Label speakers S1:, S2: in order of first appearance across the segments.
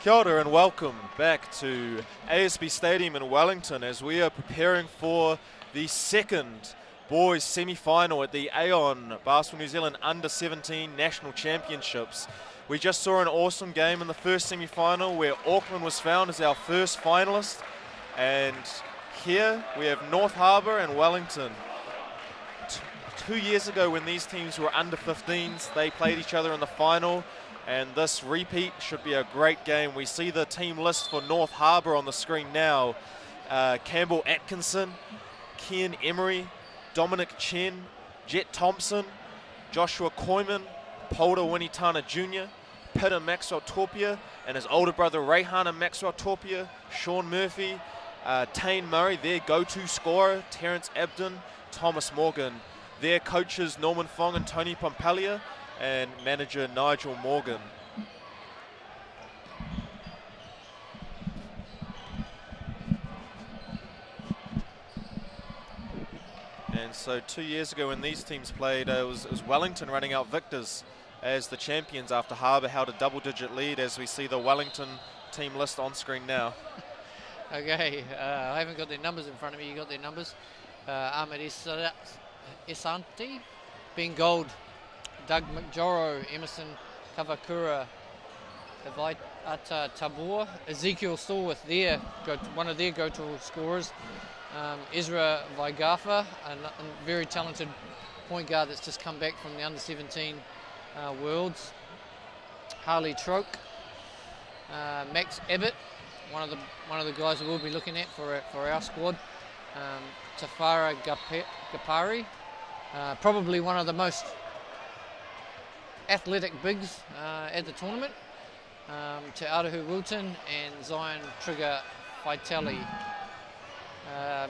S1: Kia ora and welcome back to ASB Stadium in Wellington as we are preparing for the second boys semi-final at the Aon Basketball New Zealand Under-17 National Championships. We just saw an awesome game in the first semi-final where Auckland was found as our first finalist, and here we have North Harbour and Wellington. 2 years ago when these teams were under-15s, they played each other in the final. And this repeat should be a great game. We see the team list for North Harbour on the screen now. Campbell Atkinson, Kian Emery, Dominic Chen, Jet Thompson, Joshua Koyman, Polder Winitana Jr., Peter Maxwell Torpia, and his older brother Rayhana Maxwell Torpia, Sean Murphy, Tane Murray, their go-to scorer, Terence Abden, Thomas Morgan. Their coaches Norman Fong and Tony Pompalia, and manager Nigel Morgan. And so 2 years ago when these teams played, it was Wellington running out victors as the champions after Harbour held a double-digit lead, as we see the Wellington team list on screen now.
S2: Okay, I haven't got their numbers in front of me. You got their numbers. Ahmed Isanti, Ben Gold, Doug McJorrow, Emerson Kavakura, Avaita Tabor, Ezekiel Stallworth, one of their go-to scorers, Ezra Vaigafa, a very talented point guard that's just come back from the Under-17 Worlds, Harley Troke, Max Abbott, one of the guys that we'll be looking at for our squad, Tafara Gapari, probably one of the most athletic bigs at the tournament, to Arahu Wilton and Zion Trigger Vitali.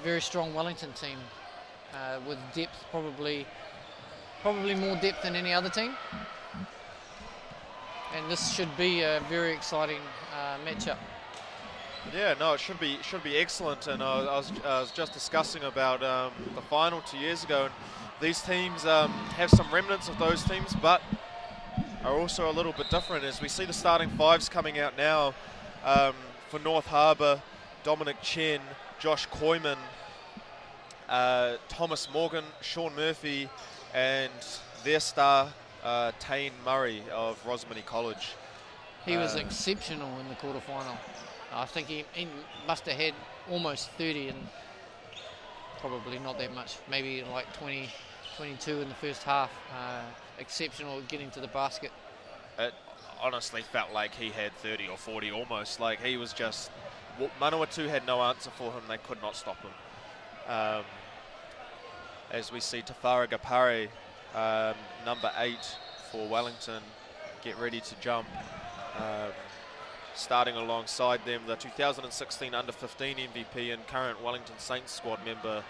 S2: Very strong Wellington team with depth, probably more depth than any other team. And this should be a very exciting matchup.
S1: Yeah, no, it should be excellent. And I was just discussing about the final 2 years ago, and these teams have some remnants of those teams, but are also a little bit different, as we see the starting fives coming out now. For North Harbour, Dominic Chen, Josh Koyman, Thomas Morgan, Sean Murphy, and their star, Tane Murray of Rosemary College.
S2: He was exceptional in the quarterfinal. I think he must have had almost 30 and probably not that much, maybe like 20, 22 in the first half. Exceptional at getting to the basket.
S1: It honestly felt like he had 30 or 40 almost. Like he was just, Manawatu had no answer for him. They could not stop him. As we see Tafara Gapare, number 8 for Wellington, get ready to jump. Starting alongside them, the 2016 Under-15 MVP and current Wellington Saints squad member,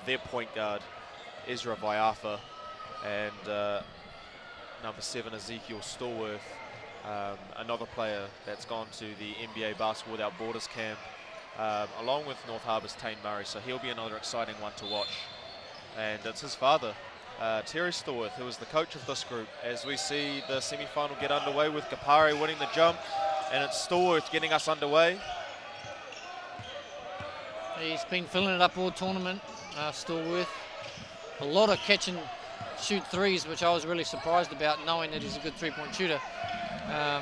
S1: their point guard, Ezra Vaiafa, and number 7, Ezekiel Stallworth, another player that's gone to the NBA Basketball Without Borders camp, along with North Harbour's Tane Murray, so he'll be another exciting one to watch. And it's his father, Terry Stallworth, who is the coach of this group, as we see the semi-final get underway with Gapare winning the jump, and it's Stallworth getting us underway.
S2: He's been filling it up all tournament, Stallworth. A lot of catch and shoot threes, which I was really surprised about, knowing that he's a good three-point shooter. That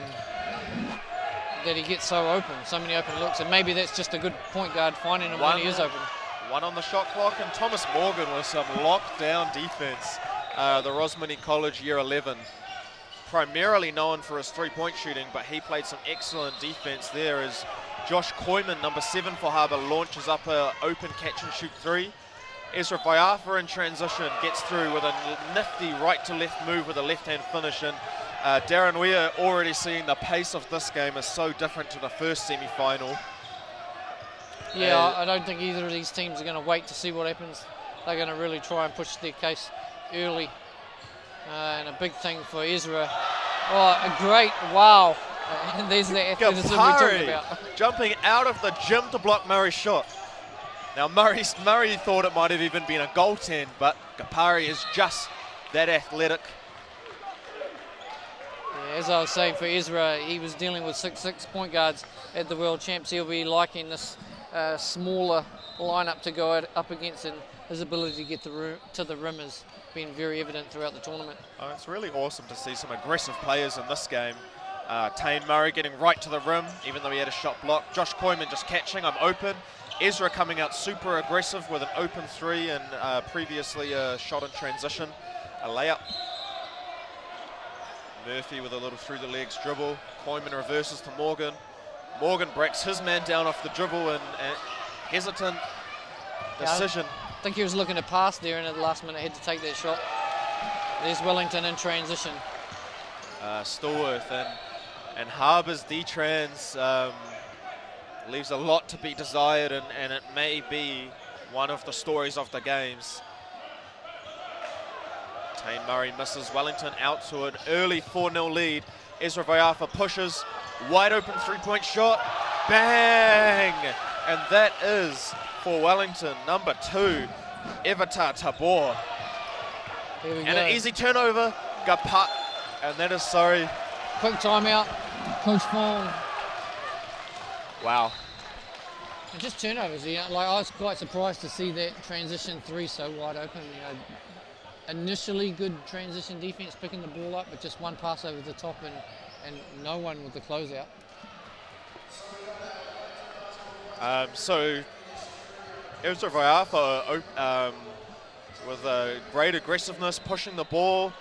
S2: he gets so open, so many open looks, and maybe that's just a good point guard finding him when he is open.
S1: One on the shot clock, and Thomas Morgan with some lockdown defense. The Rosemary College year 11, primarily known for his three-point shooting, but he played some excellent defense there as Josh Koyman, number 7 for Harbour, launches up an open catch and shoot three. Ezra Vaiafa in transition gets through with a nifty right-to-left move with a left-hand finish. And Darren, we are already seeing the pace of this game is so different to the first semi-final.
S2: Yeah, I don't think either of these teams are going to wait to see what happens. They're going to really try and push their case early. And a big thing for Ezra. Oh, a great, wow. And there's the athleticism we talked about.
S1: Jumping out of the gym to block Murray's shot. Now Murray thought it might have even been a goaltend, but Gapare is just that athletic.
S2: Yeah, as I was saying, for Ezra, he was dealing with 6'6" point guards at the World Champs. He'll be liking this smaller lineup to go up against, and his ability to get to the rim has been very evident throughout the tournament.
S1: Oh, it's really awesome to see some aggressive players in this game. Tane Murray getting right to the rim, even though he had a shot block. Josh Koyman just catching, I'm open. Ezra coming out super aggressive with an open three and previously a shot in transition, a layup. Murphy with a little through the legs dribble. Koyman reverses to Morgan. Morgan breaks his man down off the dribble and hesitant decision.
S2: Yeah, I think he was looking to pass there, and at the last minute had to take that shot. There's Wellington in transition.
S1: Stallworth and Harbour's D-Trans leaves a lot to be desired, and it may be one of the stories of the games. Tane Murray misses Wellington out to an early 4-0 lead. Ezra Vaiafa pushes, wide open three-point shot, bang! And that is for Wellington, number 2, Evata Tabor. And an easy turnover, and that is, sorry.
S2: Quick timeout, Coach Fong.
S1: Wow.
S2: And just turnovers, you know, like I was quite surprised to see that transition three so wide open. You know, initially good transition defense picking the ball up, but just one pass over the top and no one with the closeout.
S1: So Ezra Vaiafa with a great aggressiveness, pushing the ball,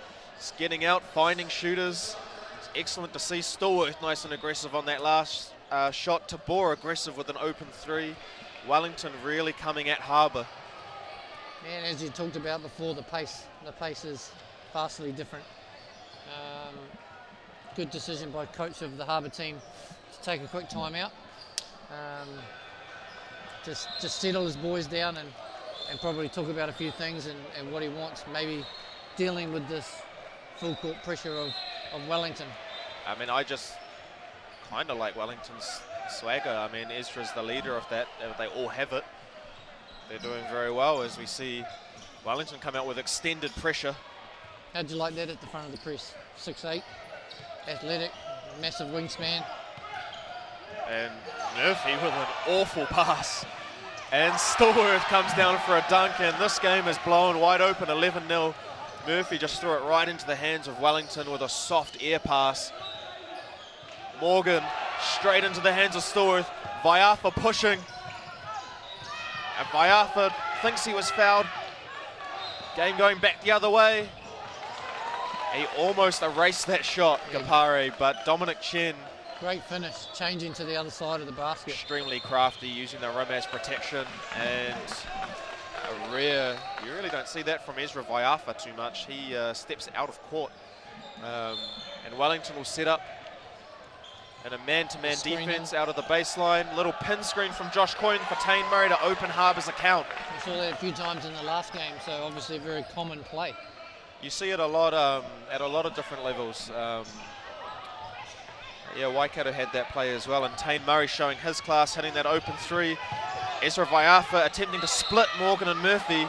S1: getting out, finding shooters. It's excellent to see. Stallworth nice and aggressive on that last shot. Tabor aggressive with an open three. Wellington really coming at Harbour.
S2: And as you talked about before, the pace is vastly different. Good decision by coach of the Harbour team to take a quick timeout. Just settle his boys down and probably talk about a few things and what he wants, maybe dealing with this full court pressure of Wellington.
S1: I mean, I just kind of like Wellington's swagger. I mean, Ezra's the leader of that. They all have it. They're doing very well as we see Wellington come out with extended pressure.
S2: How'd you like that at the front of the press? 6'8"? athletic, massive wingspan.
S1: And Murphy with an awful pass. And Stallworth comes down for a dunk, and this game is blown wide open, 11-0. Murphy just threw it right into the hands of Wellington with a soft air pass. Morgan straight into the hands of Stallworth. Vaiafa pushing. And Vaiafa thinks he was fouled. Game going back the other way. He almost erased that shot, Gapare, but Dominic Chen,
S2: great finish, changing to the other side of the basket.
S1: extremely crafty, using the rim as protection, and a rare, you really don't see that from Ezra Vaiafa too much. He steps out of court, and Wellington will set up in a man-to-man defense out of the baseline. Little pin screen from Josh Coyne for Tane Murray to open Harbour's account.
S2: We saw that a few times in the last game, so obviously a very common play.
S1: You see it a lot at a lot of different levels. Yeah, Waikato had that play as well, and Tane Murray showing his class, hitting that open three. Ezra Vaiafa attempting to split Morgan and Murphy,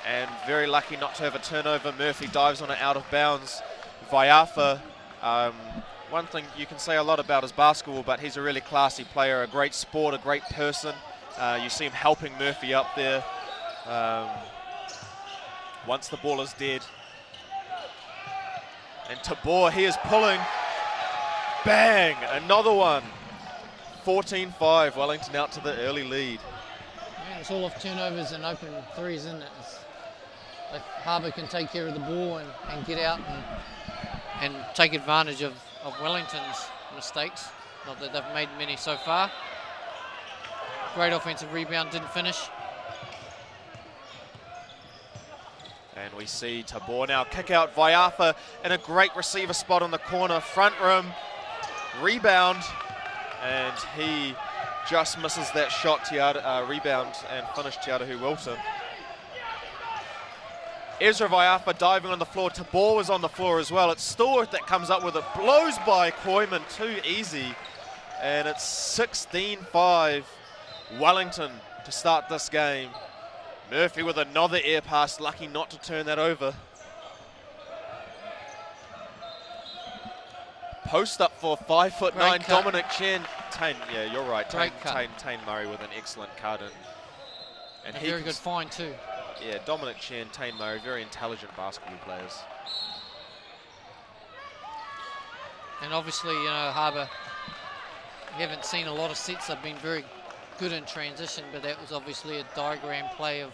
S1: and very lucky not to have a turnover. Murphy dives on it out of bounds. Vaiafa, one thing you can say a lot about his basketball, but he's a really classy player, a great sport, a great person. You see him helping Murphy up there. Once the ball is dead. And Tabor, he is pulling. Bang, another one. 14-5, Wellington out to the early lead.
S2: Man, it's all off turnovers and open threes, isn't it? If Harbour can take care of the ball and get out and take advantage of Wellington's mistakes. Not that they've made many so far. Great offensive rebound, didn't finish.
S1: And we see Tabor now kick out Vaiafa in a great receiver spot on the corner, front rim, rebound, and he just misses that shot, rebound, and finish Tiarahu Wilson. Ezra Vaiafa diving on the floor. Tabor was on the floor as well. It's Stallworth that comes up with it, blows by Koiman, too easy, and it's 16-5 Wellington to start this game. Murphy with another air pass, lucky not to turn that over. Post up for 5'9" Dominic Chen. Tane, yeah, you're right. Tane Murray with an excellent cut, and
S2: a very good find too.
S1: Yeah, Dominic Chen, Tane Murray, very intelligent basketball players.
S2: And obviously, you know, Harbour, we haven't seen a lot of sets. They've been very good in transition, but that was obviously a diagram play of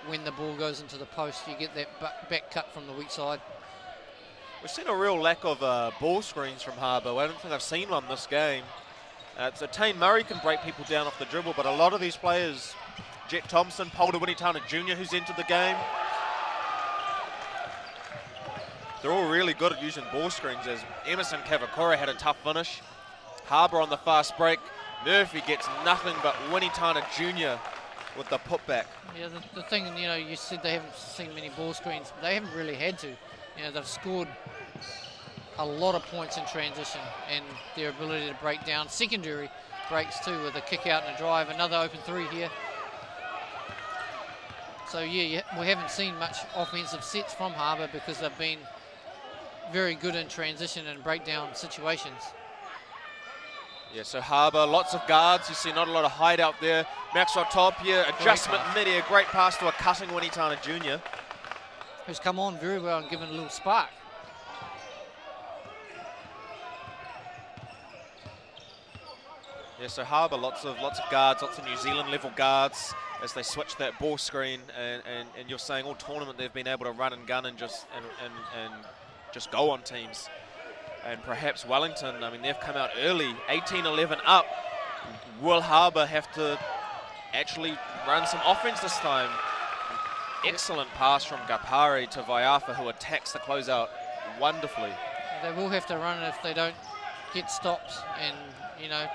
S2: when the ball goes into the post, you get that back cut from the weak side.
S1: We've seen a real lack of ball screens from Harbour. I don't think I've seen one this game. So Tane Murray can break people down off the dribble, but a lot of these players, Jet Thompson, Polder Winitana Jr., who's entered the game, they're all really good at using ball screens, as Emerson Kavakura had a tough finish. Harbour on the fast break. Murphy gets nothing but Winitana Jr. with the putback.
S2: Yeah, the thing, you know, you said they haven't seen many ball screens. They haven't really had to. You know, they've scored a lot of points in transition, and their ability to break down secondary breaks too, with a kick out and a drive. Another open three here. So yeah, we haven't seen much offensive sets from Harbour because they've been very good in transition and breakdown situations. Yeah,
S1: so Harbour, lots of guards. You see not a lot of height out there. Maxwell Tapia, adjustment mid-air, great pass to a cutting Winitana Jr.
S2: Who's come on very well and given a little spark.
S1: Yeah, so Harbour, lots of guards, lots of New Zealand level guards as they switch that ball screen, and you're saying all tournament they've been able to run and gun and just go on teams. And perhaps Wellington, I mean, they've come out early, 18-11 up. Will Harbour have to actually run some offense this time? Excellent pass from Gapare to Vaiafa, who attacks the closeout wonderfully.
S2: They will have to run it if they don't get stops, and, you know,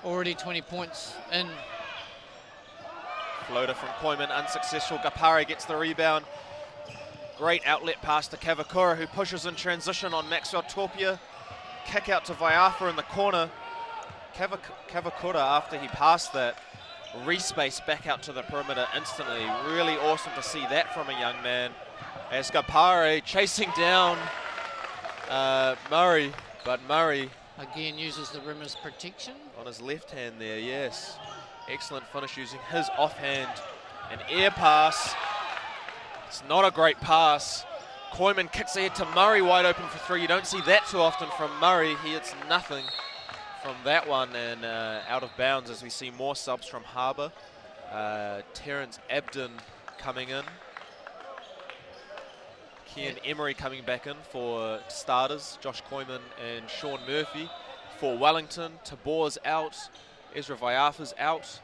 S2: already 20 points in.
S1: Floater from Koiman, unsuccessful. Gapare gets the rebound. Great outlet pass to Kavakura, who pushes in transition on Maxwell Tapia. Kick out to Vaiafa in the corner. Kavakura, after he passed that, respace back out to the perimeter instantly. Really awesome to see that from a young man. As Gapare chasing down Murray, but Murray
S2: again uses the rim as protection.
S1: on his left hand there, yes. Excellent finish using his offhand. An air pass. It's not a great pass. Koiman kicks ahead to Murray, wide open for three. You don't see that too often from Murray. He hits nothing from that one, and out of bounds as we see more subs from Harbour. Terrence Abden coming in. Kian Emery coming back in for starters. Josh Koiman and Sean Murphy for Wellington. Tabor's out. Ezra Vaiafa's out.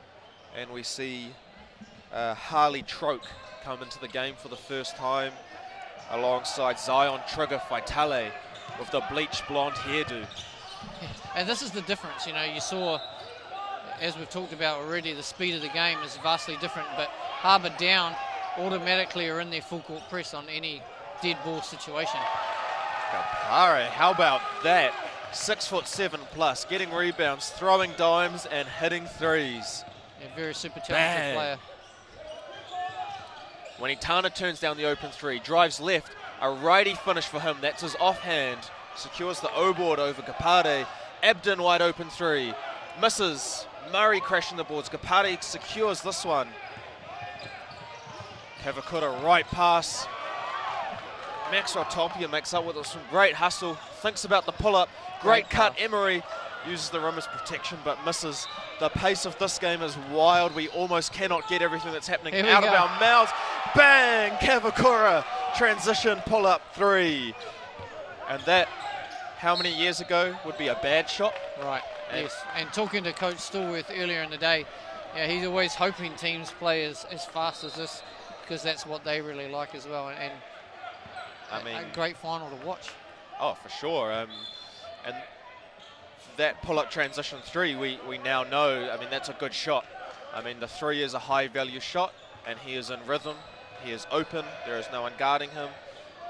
S1: And we see Harley Troke come into the game for the first time alongside Zion Trigger Faitale with the bleach blonde hairdo.
S2: And this is the difference, you know, you saw, as we've talked about already, the speed of the game is vastly different, but Harbour down automatically are in their full court press on any dead ball situation.
S1: Kapare, how about that? 6'7" plus, getting rebounds, throwing dimes and hitting threes.
S2: A very super talented player.
S1: When Itana turns down the open three, drives left, a righty finish for him. That's his offhand. Secures the O-board over Kapare. Abden wide open three. Misses. Murray crashing the boards. Kapare secures this one. Kavakura right pass. Maxwell Tapia makes up with it. Some great hustle. Thinks about the pull-up. Great cut. Emery uses the rim as protection but misses. The pace of this game is wild. We almost cannot get everything that's happening out of our mouths. Bang! Kavakura transition pull-up three. And that, how many years ago, would be a bad shot?
S2: Right, yes. And talking to Coach Stallworth earlier in the day, yeah, he's always hoping teams play as fast as this because that's what they really like as well. And I mean, a great final to watch.
S1: Oh, for sure. And that pull-up transition three, we now know, I mean, that's a good shot. I mean, the three is a high-value shot, and he is in rhythm. He is open. There is no one guarding him,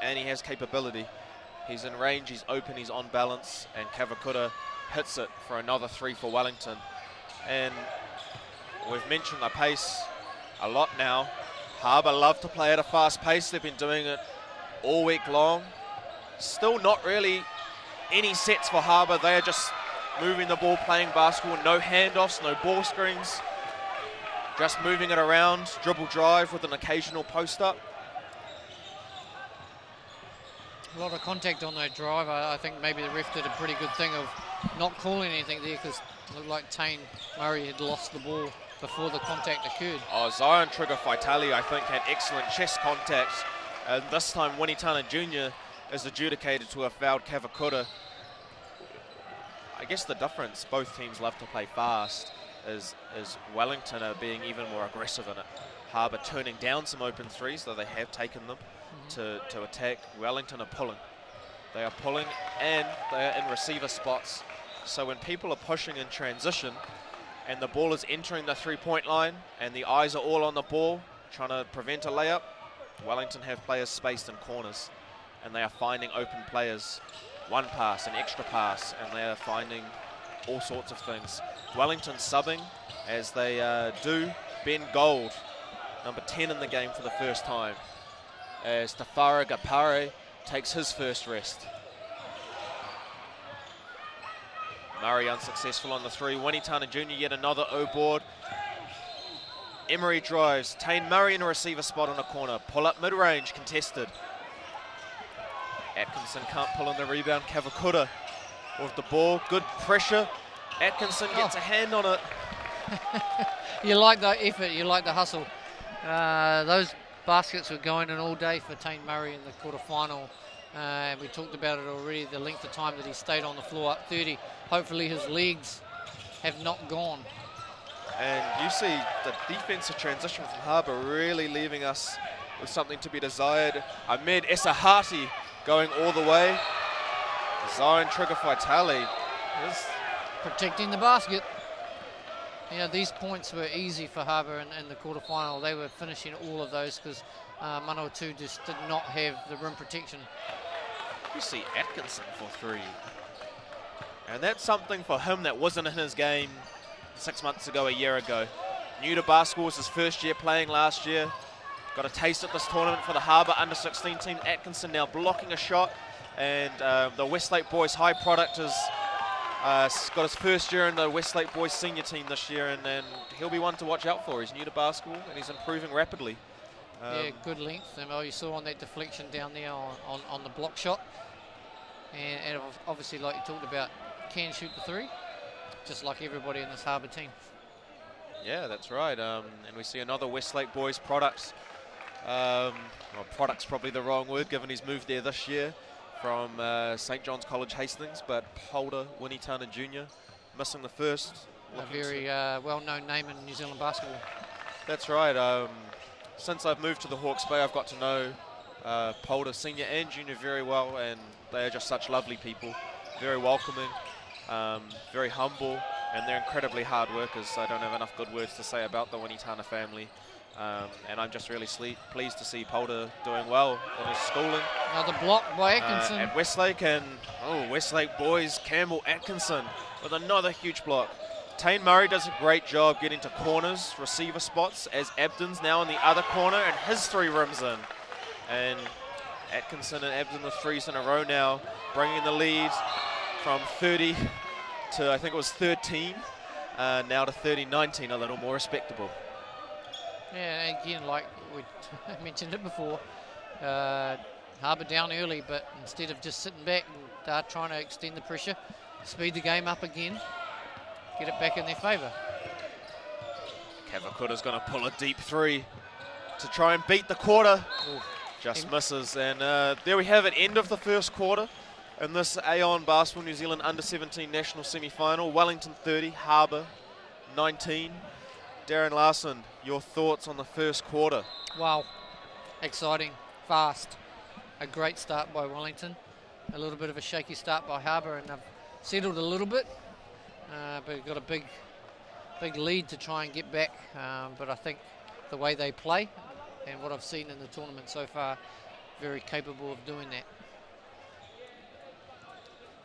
S1: and he has capability. He's in range, he's open, he's on balance, and Kavakura hits it for another three for Wellington. And we've mentioned the pace a lot now. Harbour love to play at a fast pace. They've been doing it all week long. Still not really any sets for Harbour. They are just moving the ball, playing basketball, no handoffs, no ball screens. Just moving it around, dribble drive with an occasional post-up.
S2: A lot of contact on that drive. I think maybe the ref did a pretty good thing of not calling anything there because it looked like Tane Murray had lost the ball before the contact occurred.
S1: Oh, Zion Trigger Faitale, I think, had excellent chest contact. And this time, Winitana Jr. is adjudicated to have fouled Kavakura. I guess the difference, both teams love to play fast, is Wellington are being even more aggressive in it. Harbour turning down some open threes, though they have taken them to attack. Wellington are pulling. They are pulling and they are in receiver spots. So when people are pushing in transition and the ball is entering the three-point line and the eyes are all on the ball, trying to prevent a layup, Wellington have players spaced in corners and they are finding open players. One pass, an extra pass, and they are finding all sorts of things. Wellington subbing as they do. Ben Gold, number 10 in the game for the first time, as Tafara Gapare takes his first rest. Murray unsuccessful on the three. Winitana Jr. yet another O-board. Emery drives. Tane Murray in a receiver spot on a corner. Pull up mid-range, contested. Atkinson can't pull on the rebound. Kavakura with the ball. Good pressure. Atkinson gets a hand on it.
S2: You like the effort, you like the hustle. Those baskets were going in all day for Tane Murray in the quarterfinal. We talked about it already, the length of time that he stayed on the floor, up 30. Hopefully his legs have not gone.
S1: And you see the defensive transition from Harbour really leaving us with something to be desired. Ahmed Esahati going all the way. Zion Trigger Faitale is
S2: protecting the basket. You know, these points were easy for Harbour in the quarterfinal. They were finishing all of those because Manawatu just did not have the rim protection.
S1: You see Atkinson for three. And that's something for him that wasn't in his game 6 months ago, a year ago. New to basketball, was his first year playing last year. Got a taste at this tournament for the Harbour under-16 team. Atkinson now blocking a shot, And the Westlake Boys High product has got his first year in the Westlake Boys senior team this year, and he'll be one to watch out for. He's new to basketball and he's improving rapidly.
S2: Yeah, good length. And you saw on that deflection down there on the block shot. And obviously, like you talked about, can shoot the three, just like everybody in this Harbour team.
S1: Yeah, that's right. And we see another Westlake Boys product. Well, product's probably the wrong word, given he's moved there this year from St. John's College Hastings, but Polder Winitana Jr. missing the first.
S2: A very well-known name in New Zealand basketball.
S1: That's right. Since I've moved to the Hawke's Bay, I've got to know Polder Senior and Junior very well, and they are just such lovely people, very welcoming, very humble, and they're incredibly hard workers. I don't have enough good words to say about the Winitana family. And I'm just really pleased to see Polder doing well in his schooling.
S2: Another block by Atkinson.
S1: At Westlake, and Westlake Boys, Campbell Atkinson with another huge block. Tane Murray does a great job getting to corners, receiver spots, as Abden's now in the other corner, and his three rims in. And Atkinson and Abden with threes in a row now, bringing the lead from 30 to, I think it was 13, now to 30-19, a little more respectable.
S2: Yeah, again, like we mentioned it before, Harbour down early, but instead of just sitting back and trying to extend the pressure, speed the game up again, get it back in their favour.
S1: Kavakura's going to pull a deep three to try and beat the quarter.
S2: Ooh.
S1: Just misses, and there we have it, end of the first quarter in this Aon Basketball New Zealand Under-17 National Semi-Final. Wellington 30, Harbour 19. Darren Larson, your thoughts on the first quarter?
S2: Wow, exciting, fast. A great start by Wellington. A little bit of a shaky start by Harbour, and they've settled a little bit, but got a big lead to try and get back. But I think the way they play and what I've seen in the tournament so far, very capable of doing that.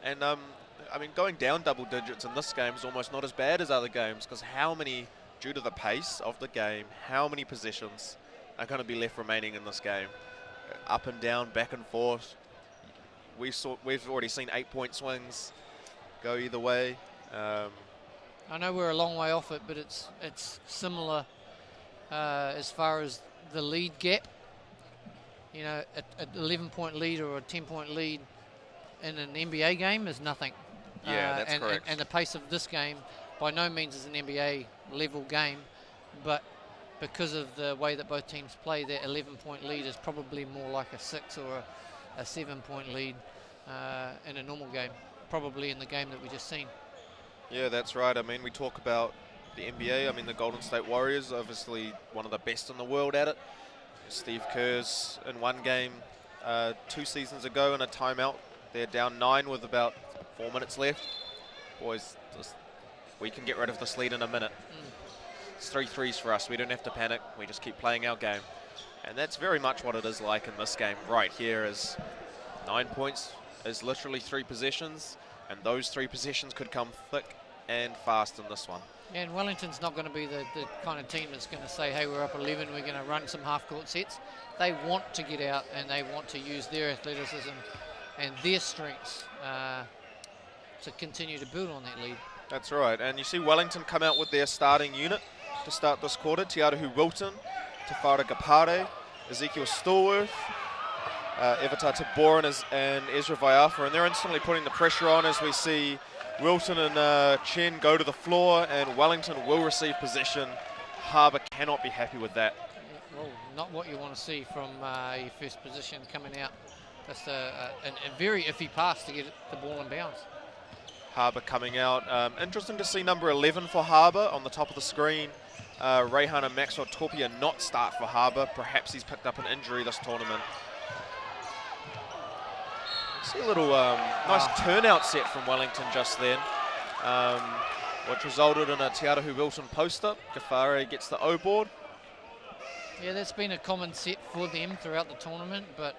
S1: And I mean, going down double digits in this game is almost not as bad as other games, because how many, due to the pace of the game, how many possessions are going to be left remaining in this game? Up and down, back and forth. We've already seen 8-point swings go either way.
S2: I know we're a long way off it, but it's similar as far as the lead gap. You know, an 11-point lead or a 10-point lead in an NBA game is nothing.
S1: Yeah, that's correct.
S2: And the pace of this game by no means is an NBA level game, but because of the way that both teams play, that 11-point lead is probably more like a 6 or a 7-point lead in a normal game, probably in the game that we just seen.
S1: Yeah, that's right. I mean, we talk about the NBA. I mean, the Golden State Warriors, obviously one of the best in the world at it. Steve Kerr's in one game 2 seasons ago in a timeout. They're down 9 with about 4 minutes left. Boys, we can get rid of this lead in a minute. It's 3 threes for us. We don't have to panic. We just keep playing our game. And that's very much what it is like in this game right here. Is 9 points is literally 3 possessions, and those 3 possessions could come thick and fast in this one.
S2: Yeah, and Wellington's not going to be the kind of team that's going to say, hey, we're up 11, we're going to run some half-court sets. They want to get out and they want to use their athleticism and their strengths to continue to build on that lead.
S1: That's right, and you see Wellington come out with their starting unit to start this quarter. Tiaruhu Wilton, Tafara Gapare, Ezekiel Stallworth, Evata Taboran and Ezra Vaiafa, and they're instantly putting the pressure on as we see Wilton and Chen go to the floor, and Wellington will receive possession. Harbour cannot be happy with that.
S2: Well, not what you want to see from your first position coming out. That's a very iffy pass to get the ball in bounds.
S1: Harbour coming out. Interesting to see number 11 for Harbour on the top of the screen. Rayhana Maxwell Torpia not start for Harbour. Perhaps he's picked up an injury this tournament. See a little nice turnout set from Wellington just then, which resulted in a Tiaruhu Wilton post-up. Gafare gets the O board.
S2: Yeah, that's been a common set for them throughout the tournament, but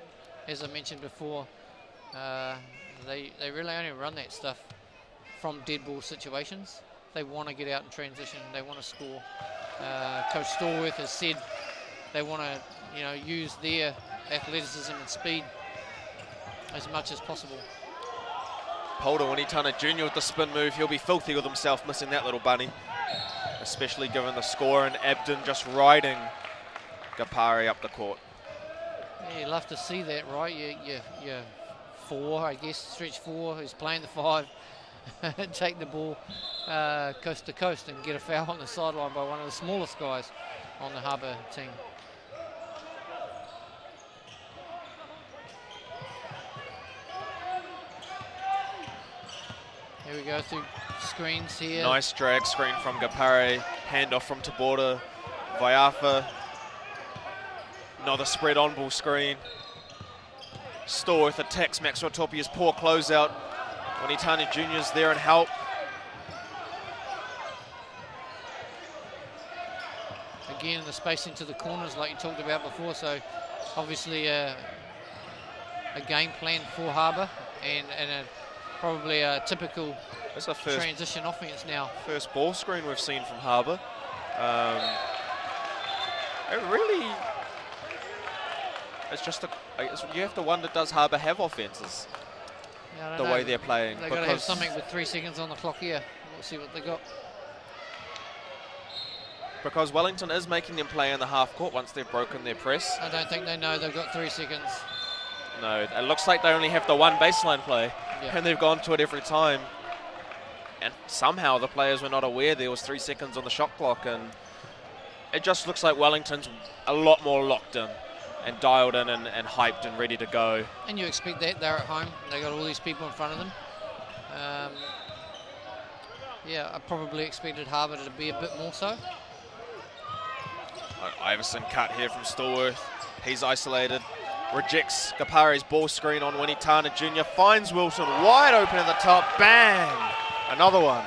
S2: as I mentioned before, they really only run that stuff from dead ball situations. They want to get out in transition. They want to score. Coach Stallworth has said they want to, use their athleticism and speed as much as possible.
S1: Polder Wanitana Jr. with the spin move. He'll be filthy with himself missing that little bunny, especially given the score and Abden just riding Gapari up the court.
S2: Yeah, you love to see that, right? Your 4, I guess, stretch 4, who's playing the 5, take the ball coast to coast and get a foul on the sideline by one of the smallest guys on the Harbour team. Here we go through screens here.
S1: Nice drag screen from Gapare, handoff from Tabora, Vaiafa. Another spread on ball screen. Storworth attacks Maxwell Topia's poor closeout. Wanitani Jr.'s there and help.
S2: Again, the spacing to the corners like you talked about before, so obviously a game plan for Harbour and probably a typical transition offense now.
S1: First ball screen we've seen from Harbour. It really, you have to wonder, does Harbour have offences?
S2: Yeah,
S1: the way they're playing.
S2: They've got to have something with 3 seconds on the clock here. We'll see what they got.
S1: Because Wellington is making them play in the half court once they've broken their press.
S2: I don't think they know they've got 3 seconds.
S1: No, it looks like they only have the one baseline play, and they've gone to it every time. And somehow the players were not aware there was 3 seconds on the shot clock, and it just looks like Wellington's a lot more locked in and dialed in and hyped and ready to go.
S2: And you expect that, they're at home. They got all these people in front of them. Yeah, I probably expected Harbour to be a bit more so.
S1: Iverson cut here from Storworth. He's isolated. Rejects Gapare's ball screen on Wanitana Jr. Finds Wilson wide open at the top. Bang! Another one.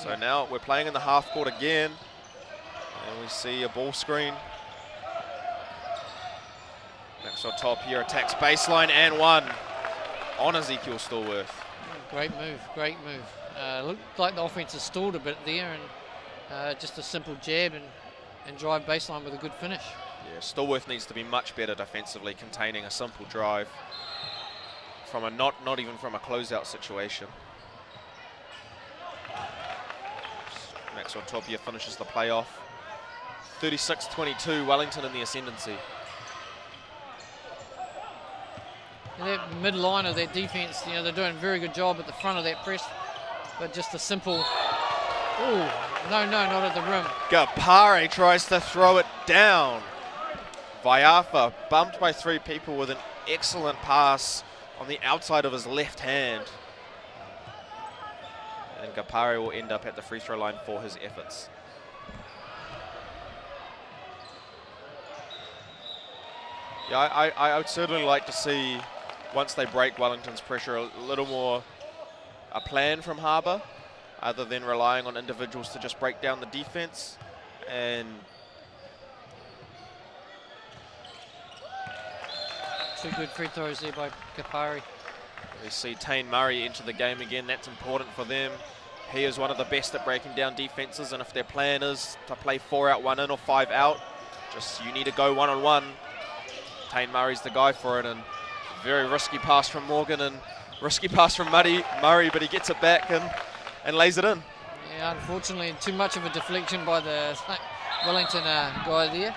S1: So now we're playing in the half court again. And we see a ball screen. Maxwell Top here attacks baseline and one on Ezekiel Storworth.
S2: Great move, great move. Looked like the offense has stalled a bit there, and just a simple jab and drive baseline with a good finish.
S1: Yeah, Storworth needs to be much better defensively, containing a simple drive from a not even from a closeout situation. Maxwell Topia finishes the playoff. 36-22, Wellington in the ascendancy.
S2: That mid-line of that defense, you know, they're doing a very good job at the front of that press, but just a simple, oh, no, not at the rim.
S1: Gapare tries to throw it down. Vaiafa bumped by 3 people with an excellent pass on the outside of his left hand. And Gapare will end up at the free throw line for his efforts. Yeah, I would certainly like to see, once they break Wellington's pressure, a little more a plan from Harbour, other than relying on individuals to just break down the defense. And
S2: 2 good free throws there by Gapare.
S1: We see Tane Murray enter the game again. That's important for them. He is one of the best at breaking down defenses, and if their plan is to play 4 out, 1 in, or 5 out, just you need to go one-on-one. Tane Murray's the guy for it, and very risky pass from Morgan and risky pass from Murray, but he gets it back and lays it in.
S2: Yeah, unfortunately, too much of a deflection by the Wellington guy there.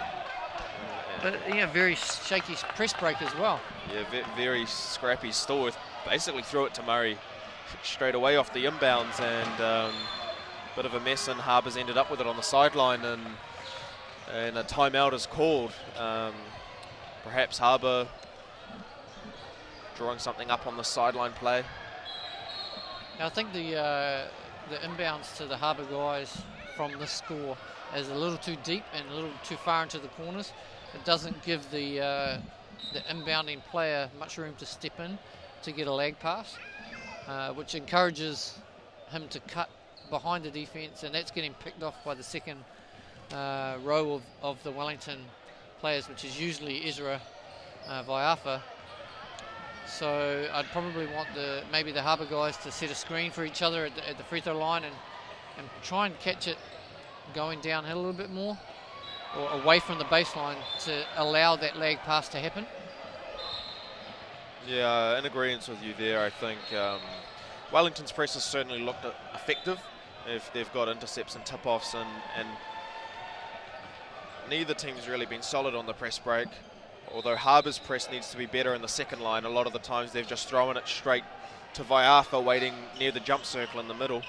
S2: But yeah, very shaky press break as well.
S1: Yeah, very scrappy. Storworth basically threw it to Murray straight away off the inbounds, and bit of a mess, and Harbour's ended up with it on the sideline, and a timeout is called. Perhaps Harbour drawing something up on the sideline play.
S2: Now, I think the inbounds to the Harbour guys from this score is a little too deep and a little too far into the corners. It doesn't give the inbounding player much room to step in to get a lag pass, which encourages him to cut behind the defence, and that's getting picked off by the second row of the Wellington players, which is usually Ezra Vaiafa. So I'd probably want maybe the Harbour guys to set a screen for each other at the free throw line and try and catch it going downhill a little bit more. or away from the baseline to allow that lag pass to happen.
S1: Yeah, in agreement with you there. I think Wellington's press has certainly looked effective if they've got intercepts and tip-offs, and neither team's really been solid on the press break. Although Harbour's press needs to be better in the second line, a lot of the times they've just thrown it straight to Vaiafa waiting near the jump circle in the middle.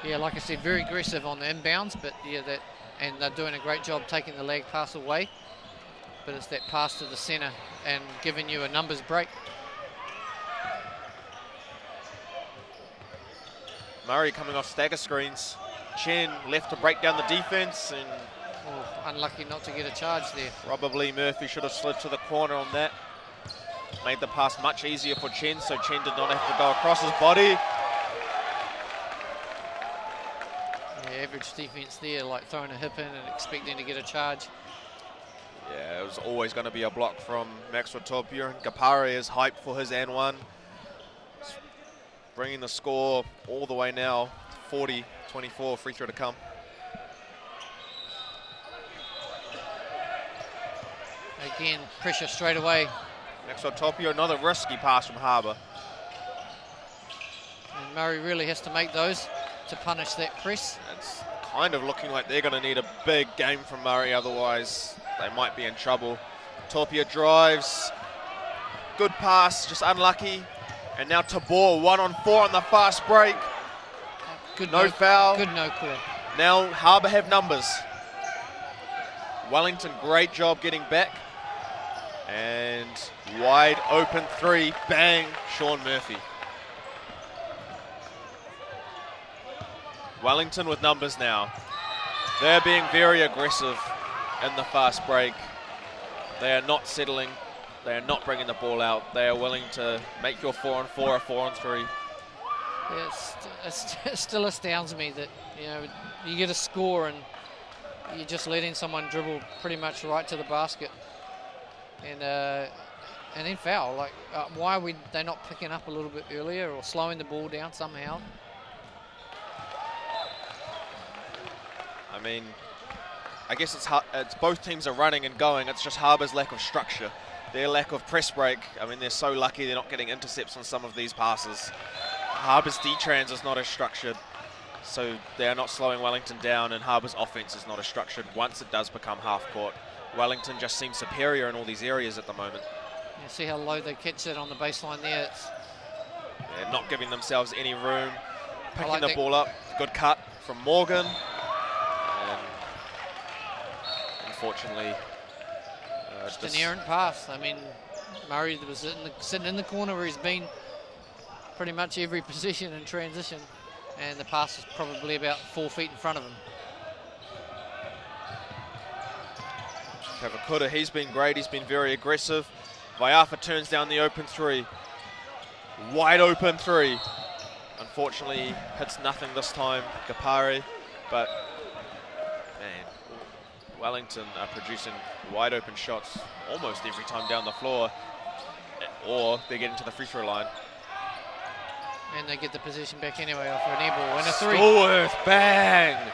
S2: Yeah, like I said, very aggressive on the inbounds, but yeah, and they're doing a great job taking the lag pass away. But it's that pass to the centre and giving you a numbers break.
S1: Murray coming off stagger screens. Chen left to break down the defence, and
S2: unlucky not to get a charge there.
S1: Probably Murphy should have slid to the corner on that. Made the pass much easier for Chen, so Chen did not have to go across his body.
S2: Yeah, average defence there, like throwing a hip in and expecting to get a charge.
S1: Yeah, it was always going to be a block from Max Watopia, and Gapare is hyped for his N1. Bringing the score all the way now, 40-24, free throw to come.
S2: Again, pressure straight away.
S1: Max Watopia, another risky pass from Harbour.
S2: And Murray really has to make those to punish that press.
S1: It's kind of looking like they're going to need a big game from Murray, otherwise they might be in trouble. Tapia drives, good pass, just unlucky. And now Tabor 1-on-4 on the fast break.
S2: Good
S1: no foul.
S2: Good no call.
S1: Now Harbour have numbers. Wellington, great job getting back. And wide open three, bang, Sean Murphy. Wellington with numbers now. They're being very aggressive in the fast break. They are not settling. They are not bringing the ball out. They are willing to make your 4-on-4 a 4-on-3.
S2: Yeah, it still astounds me that, you know, you get a score and you're just letting someone dribble pretty much right to the basket, and then foul. Like, why are they not picking up a little bit earlier or slowing the ball down somehow?
S1: I mean, I guess it's both teams are running and going. It's just Harbour's lack of structure, their lack of press break. I mean, they're so lucky they're not getting intercepts on some of these passes. Harbour's D-trans is not as structured, so they are not slowing Wellington down, and Harbour's offense is not as structured once it does become half court. Wellington just seems superior in all these areas at the moment.
S2: Yeah, see how low they catch it on the baseline there.
S1: They're not giving themselves any room, picking
S2: like
S1: the ball up. Good cut from Morgan. And unfortunately,
S2: just an errant pass. I mean, Murray was sitting in the corner where he's been pretty much every possession in transition, and the pass was probably about 4 feet in front of him.
S1: Kavakuta, he's been great. He's been very aggressive. Vaiafa turns down the open three. Wide open three. Unfortunately, hits nothing this time, Gapare, but man, Wellington are producing wide open shots almost every time down the floor, or they get into the free throw line.
S2: And they get the position back anyway off an air ball and a three.
S1: Scoreworth, bang!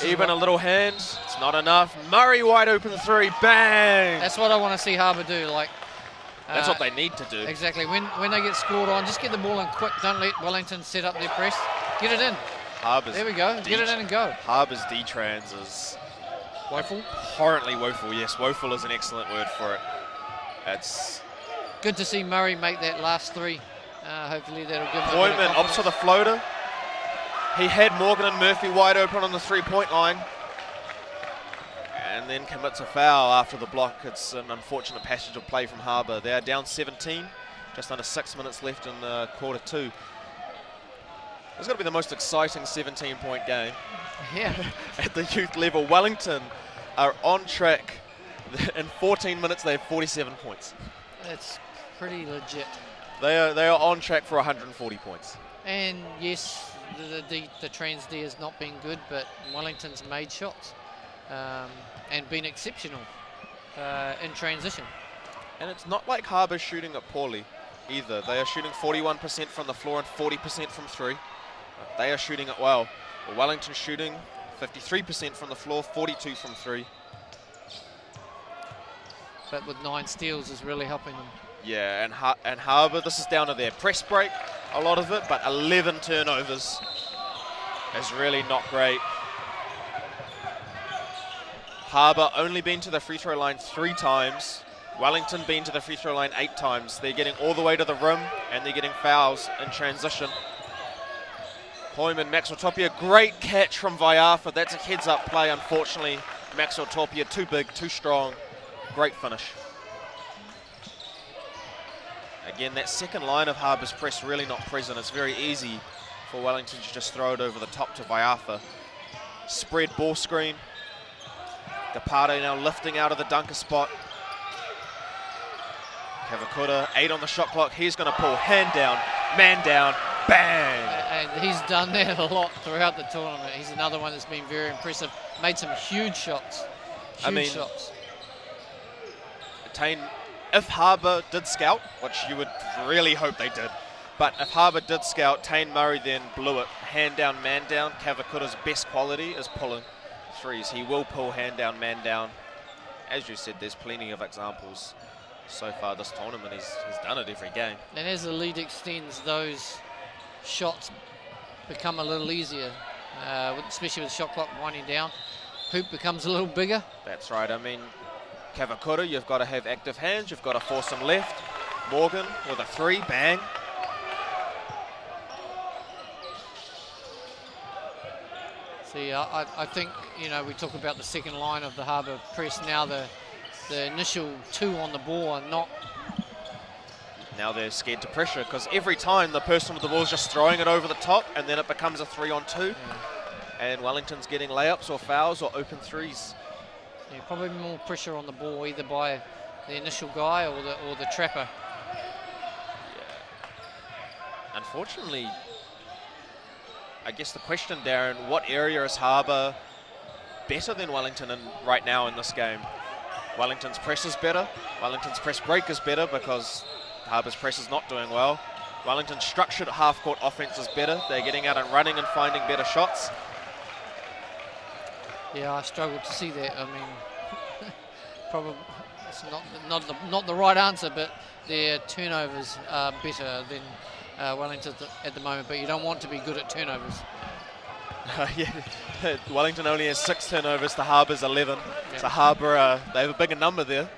S1: Even a little hand, it's not enough. Murray wide open three, bang!
S2: That's what I want to see Harbour do. Like,
S1: that's what they need to do.
S2: Exactly. When they get scored on, just get the ball in quick. Don't let Wellington set up their press. Get it in.
S1: Harbour's
S2: there we go. Get it in and go.
S1: Harbour's D-trans is
S2: woeful.
S1: Horrently woeful. Yes, woeful is an excellent word for it. It's
S2: good to see Murray make that last three. Hopefully that'll give him
S1: Boyman up to the floater. He had Morgan and Murphy wide open on the three-point line, and then commits a foul after the block. It's an unfortunate passage of play from Harbour. They are down 17, just under 6 minutes left in quarter two. It's going to be the most exciting 17-point game.
S2: Yeah.
S1: At the youth level. Wellington are on track. In 14 minutes, they have 47 points.
S2: That's pretty legit.
S1: They are on track for 140 points.
S2: And yes, the trans D has not been good, but Wellington's made shots and been exceptional in transition. And
S1: it's not like Harbour's shooting it poorly either. They are shooting 41% from the floor and 40% from three. They are shooting it well. Wellington shooting 53% from the floor, 42 from 3.
S2: But with 9 steals is really helping them.
S1: Yeah, and Harbour, this is down to their press break, a lot of it, but 11 turnovers is really not great. Harbour only been to the free throw line 3 times. Wellington been to the free throw line 8 times. They're getting all the way to the rim, and they're getting fouls in transition. Hoyman, Maxwell Tapia, great catch from Vaiafa. That's a heads-up play, unfortunately. Maxwell Tapia, too big, too strong. Great finish. Again, that second line of Harbour's press really not present. It's very easy for Wellington to just throw it over the top to Vaiafa. Spread ball screen. Gapare now lifting out of the dunker spot. Kavakura, 8 on the shot clock. He's going to pull, hand down, man down, bang!
S2: And he's done that a lot throughout the tournament. He's another one that's been very impressive. Made some huge shots. Huge shots.
S1: If Harbour did scout, which you would really hope they did, but if Harbour did scout, Tane Murray then blew it. Hand down, man down. Kavakura's best quality is pulling threes. He will pull hand down, man down. As you said, there's plenty of examples so far this tournament. He's done it every game.
S2: And as the lead extends, those shots become a little easier, especially with the shot clock winding down. Hoop becomes a little bigger.
S1: That's right. I mean, Kavakura, you've got to have active hands. You've got to force him left. Morgan with a 3, bang.
S2: See, I think, you know, we talk about the second line of the Harbour press. Now the initial 2 on the ball are not.
S1: Now they're scared to pressure because every time the person with the ball is just throwing it over the top, and then it becomes a 3-on-2. Yeah. And Wellington's getting layups or fouls or open threes.
S2: Yeah, probably more pressure on the ball, either by the initial guy or the trapper.
S1: Yeah. Unfortunately, I guess the question, Darren, what area is Harbour better than Wellington in right now in this game? Wellington's press is better. Wellington's press break is better because Harbour's press is not doing well. Wellington's structured half-court offense is better. They're getting out and running and finding better shots.
S2: Yeah, I struggle to see that. I mean, probably it's not the right answer, but their turnovers are better than Wellington at the moment. But you don't want to be good at turnovers.
S1: Yeah, Wellington only has 6 turnovers to Harbour's 11.
S2: Yep.
S1: So Harbour, they have a bigger number there.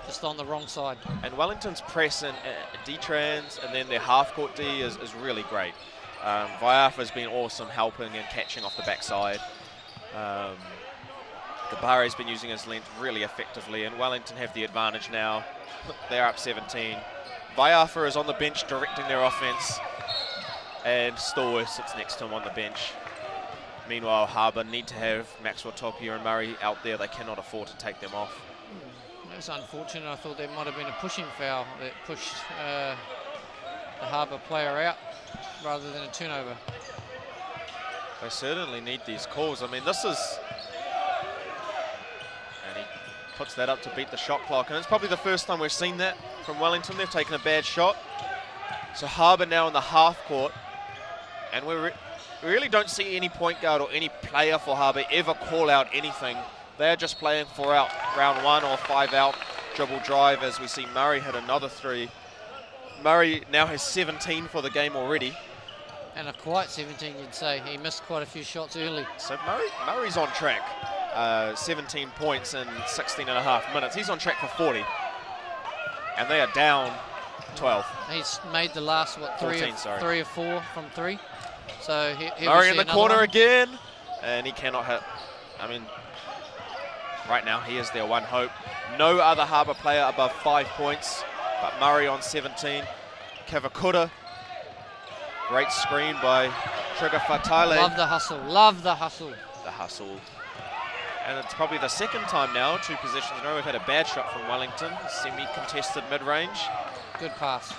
S2: Just on the wrong side.
S1: And Wellington's press and D-trans and then their half-court D is really great. Vaiafa's been awesome helping and catching off the backside. Gabare's been using his length really effectively, and Wellington have the advantage now. They're up 17. Vaiafa is on the bench directing their offense, and Stallworth sits next to him on the bench. Meanwhile, Harbour need to have Maxwell Tapia and Murray out there. They cannot afford to take them off.
S2: That's unfortunate. I thought there might have been a pushing foul that pushed the Harbour player out rather than a turnover.
S1: They certainly need these calls. I mean, this is... And he puts that up to beat the shot clock. And it's probably the first time we've seen that from Wellington. They've taken a bad shot. So Harbour now in the half court. And we really don't see any point guard or any player for Harbour ever call out anything. They're just playing 4 out, round 1 or 5 out, dribble drive, as we see Murray hit another 3. Murray now has 17 for the game already.
S2: And a quiet 17, you'd say. He missed quite a few shots early.
S1: So Murray's on track. 17 points in 16 and a half minutes. He's on track for 40. And they are down 12.
S2: He's made the last, what, 3 or 4 from 3. So
S1: Murray in the corner again. And he cannot hit. I mean, right now he is their one hope. No other Harbour player above 5 points. But Murray on 17. Kavakura. Great screen by Trigger Fatale.
S2: Love the hustle, love the hustle.
S1: The hustle. And it's probably the second time now, 2 possessions in a row, we've had a bad shot from Wellington. Semi-contested mid-range.
S2: Good pass.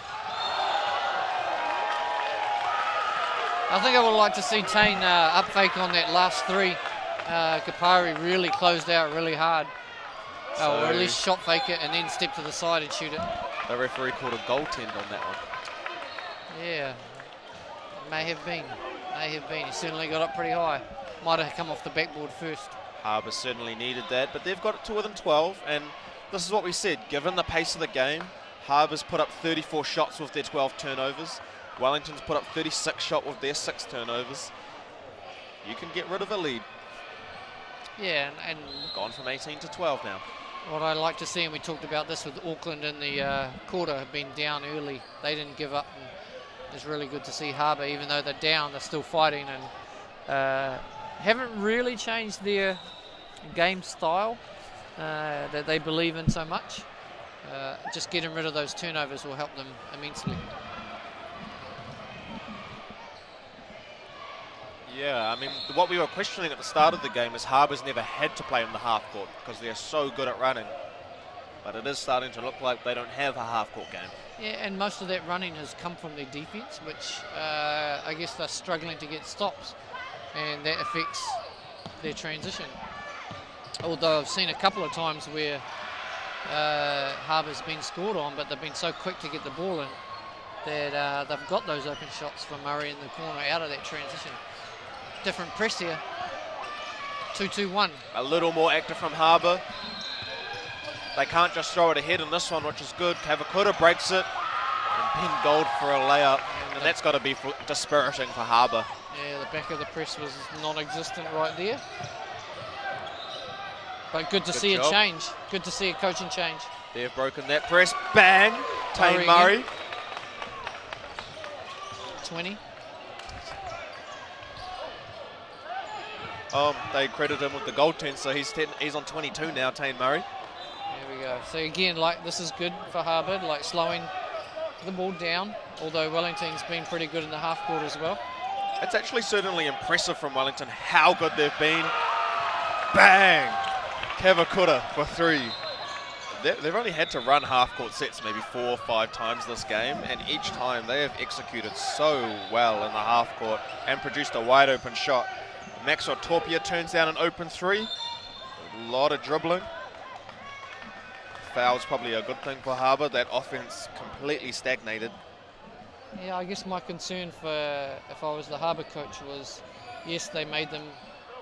S2: I think I would like to see Tane up fake on that last 3. Gapare really closed out really hard. Or at least shot fake it and then step to the side and shoot it.
S1: The referee called a goaltend on that one.
S2: Yeah. May have been. He certainly got up pretty high. might have come off the backboard first.
S1: Harbour certainly needed that, but they've got it to within 12, and this is what we said. Given the pace of the game, Harbour's put up 34 shots with their 12 turnovers. Wellington's put up 36 shots with their 6 turnovers. You can get rid of a lead.
S2: Yeah, and
S1: gone from 18 to 12 now.
S2: What I like to see, and we talked about this with Auckland in the quarter, have been down early. They didn't give up, and it's really good to see Harbour, even though they're down, they're still fighting, and haven't really changed their game style that they believe in so much. Just getting rid of those turnovers will help them immensely.
S1: Yeah, I mean, what we were questioning at the start of the game is Harbour's never had to play in the half court because they're so good at running. But it is starting to look like they don't have a half court game.
S2: Yeah, and most of that running has come from their defence, which I guess they're struggling to get stops, and that affects their transition. Although I've seen a couple of times where Harbour's been scored on, but they've been so quick to get the ball in that they've got those open shots from Murray in the corner out of that transition. Different press here. 2-2-1.
S1: A little more active from Harbour. They can't just throw it ahead in this one, which is good. Kavakura breaks it, and Ben Gold for a layup, and that's got to be dispiriting for Harbour.
S2: Yeah, the back of the press was non-existent right there. But good to see a change. Good to see a coaching change.
S1: They've broken that press. Bang! Tane Murray.
S2: 20.
S1: They credit him with the goaltend, so he's on 22 now, Tane Murray.
S2: There we go. So again, like, this is good for Harbour, like slowing the ball down, although Wellington's been pretty good in the half court as well.
S1: It's actually certainly impressive from Wellington how good they've been. Bang! Kavakura for 3. They've only had to run half-court sets maybe 4 or 5 times this game, and each time they have executed so well in the half-court and produced a wide-open shot. Maxwell Torpia turns down an open 3. A lot of dribbling. Foul's probably a good thing for Harbour. That offense completely stagnated.
S2: Yeah, I guess my concern for if I was the Harbour coach was, yes, they made them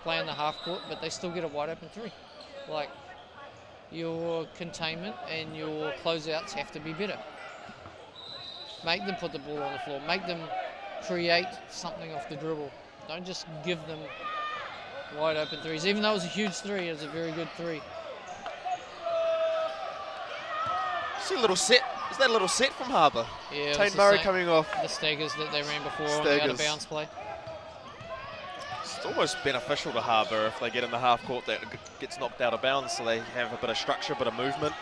S2: play in the half-court, but they still get a wide-open 3. Like, your containment and your closeouts have to be better. Make them put the ball on the floor. Make them create something off the dribble. Don't just give them wide open 3s. Even though it was a huge 3, it was a very good 3.
S1: See a little set. Is that a little set from Harbour?
S2: Yeah.
S1: Tane Murray coming off.
S2: The staggers that they ran before on the out of bounds play.
S1: It's almost beneficial to Harbour if they get in the half court that gets knocked out of bounds, so they have a bit of structure, a bit of movement.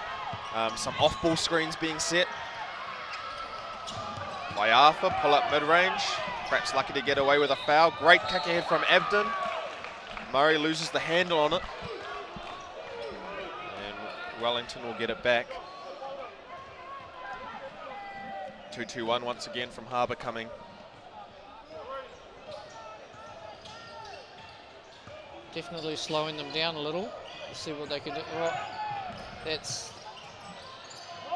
S1: Some off-ball screens being set. Waiafa, pull up mid-range. Perhaps lucky to get away with a foul. Great kick ahead from Abden. Murray loses the handle on it. And Wellington will get it back. 2-2-1 once again from Harbour coming.
S2: Definitely slowing them down a little. Let's see what they can do. Well, that's,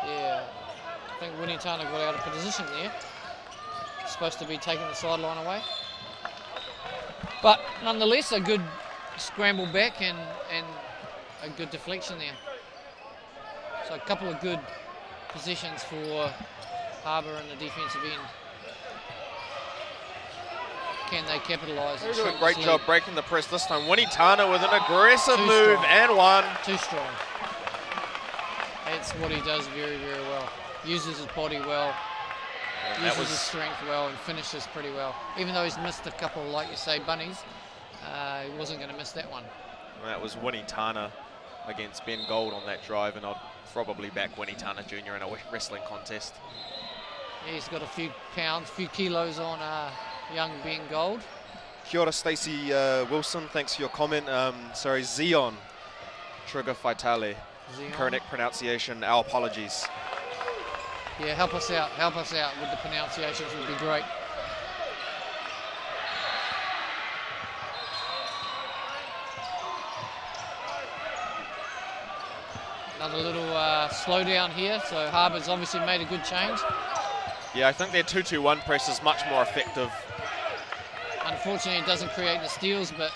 S2: yeah. I think Winitana got out of position there. Supposed to be taking the sideline away. But nonetheless, a good scramble back and a good deflection there. So a couple of good positions for Harbour in the defensive end. Can they capitalise?
S1: They do a great job breaking the press this time. Winitana with an aggressive move and one.
S2: Too strong. That's what he does very, very well. Uses his body well, uses his strength well, and finishes pretty well. Even though he's missed a couple, like you say, bunnies, he wasn't going to miss that one.
S1: That was Winitana against Ben Gold on that drive, and I'd probably back Winitana Jr. in a wrestling contest.
S2: Yeah, he's got a few pounds, a few kilos on young Ben Gold.
S1: Kia ora, Stacey Wilson. Thanks for your comment. Sorry, Zion Trigger Faitale. Correct pronunciation. Our apologies.
S2: Yeah, help us out with the pronunciations would be great. Another little slowdown here, so Harbour's obviously made a good change.
S1: Yeah, I think their 2-2-1 press is much more effective.
S2: Unfortunately, it doesn't create the steals, but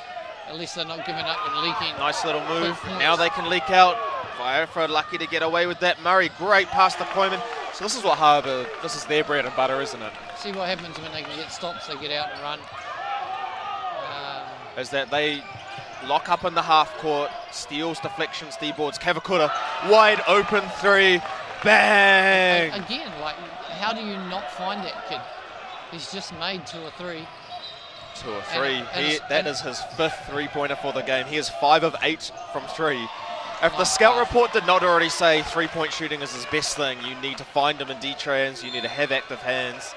S2: at least they're not giving up and leaking.
S1: Nice little move.
S2: Points.
S1: Now they can leak out. Viafra lucky to get away with that. Murray, great pass deployment. So this is what Harbour, this is their bread and butter, isn't it?
S2: See what happens when they can get stops, they get out and run.
S1: Is that they lock up in the half court, steals, deflections, D-boards, Kavakura, wide open three, bang!
S2: Again, like, how do you not find that kid? He's just made 2 or 3.
S1: 2 or 3. That is his 5th three-pointer for the game. He is 5 of 8 from 3. If the scout report did not already say three-point shooting is his best thing, you need to find him in D-trans, you need to have active hands.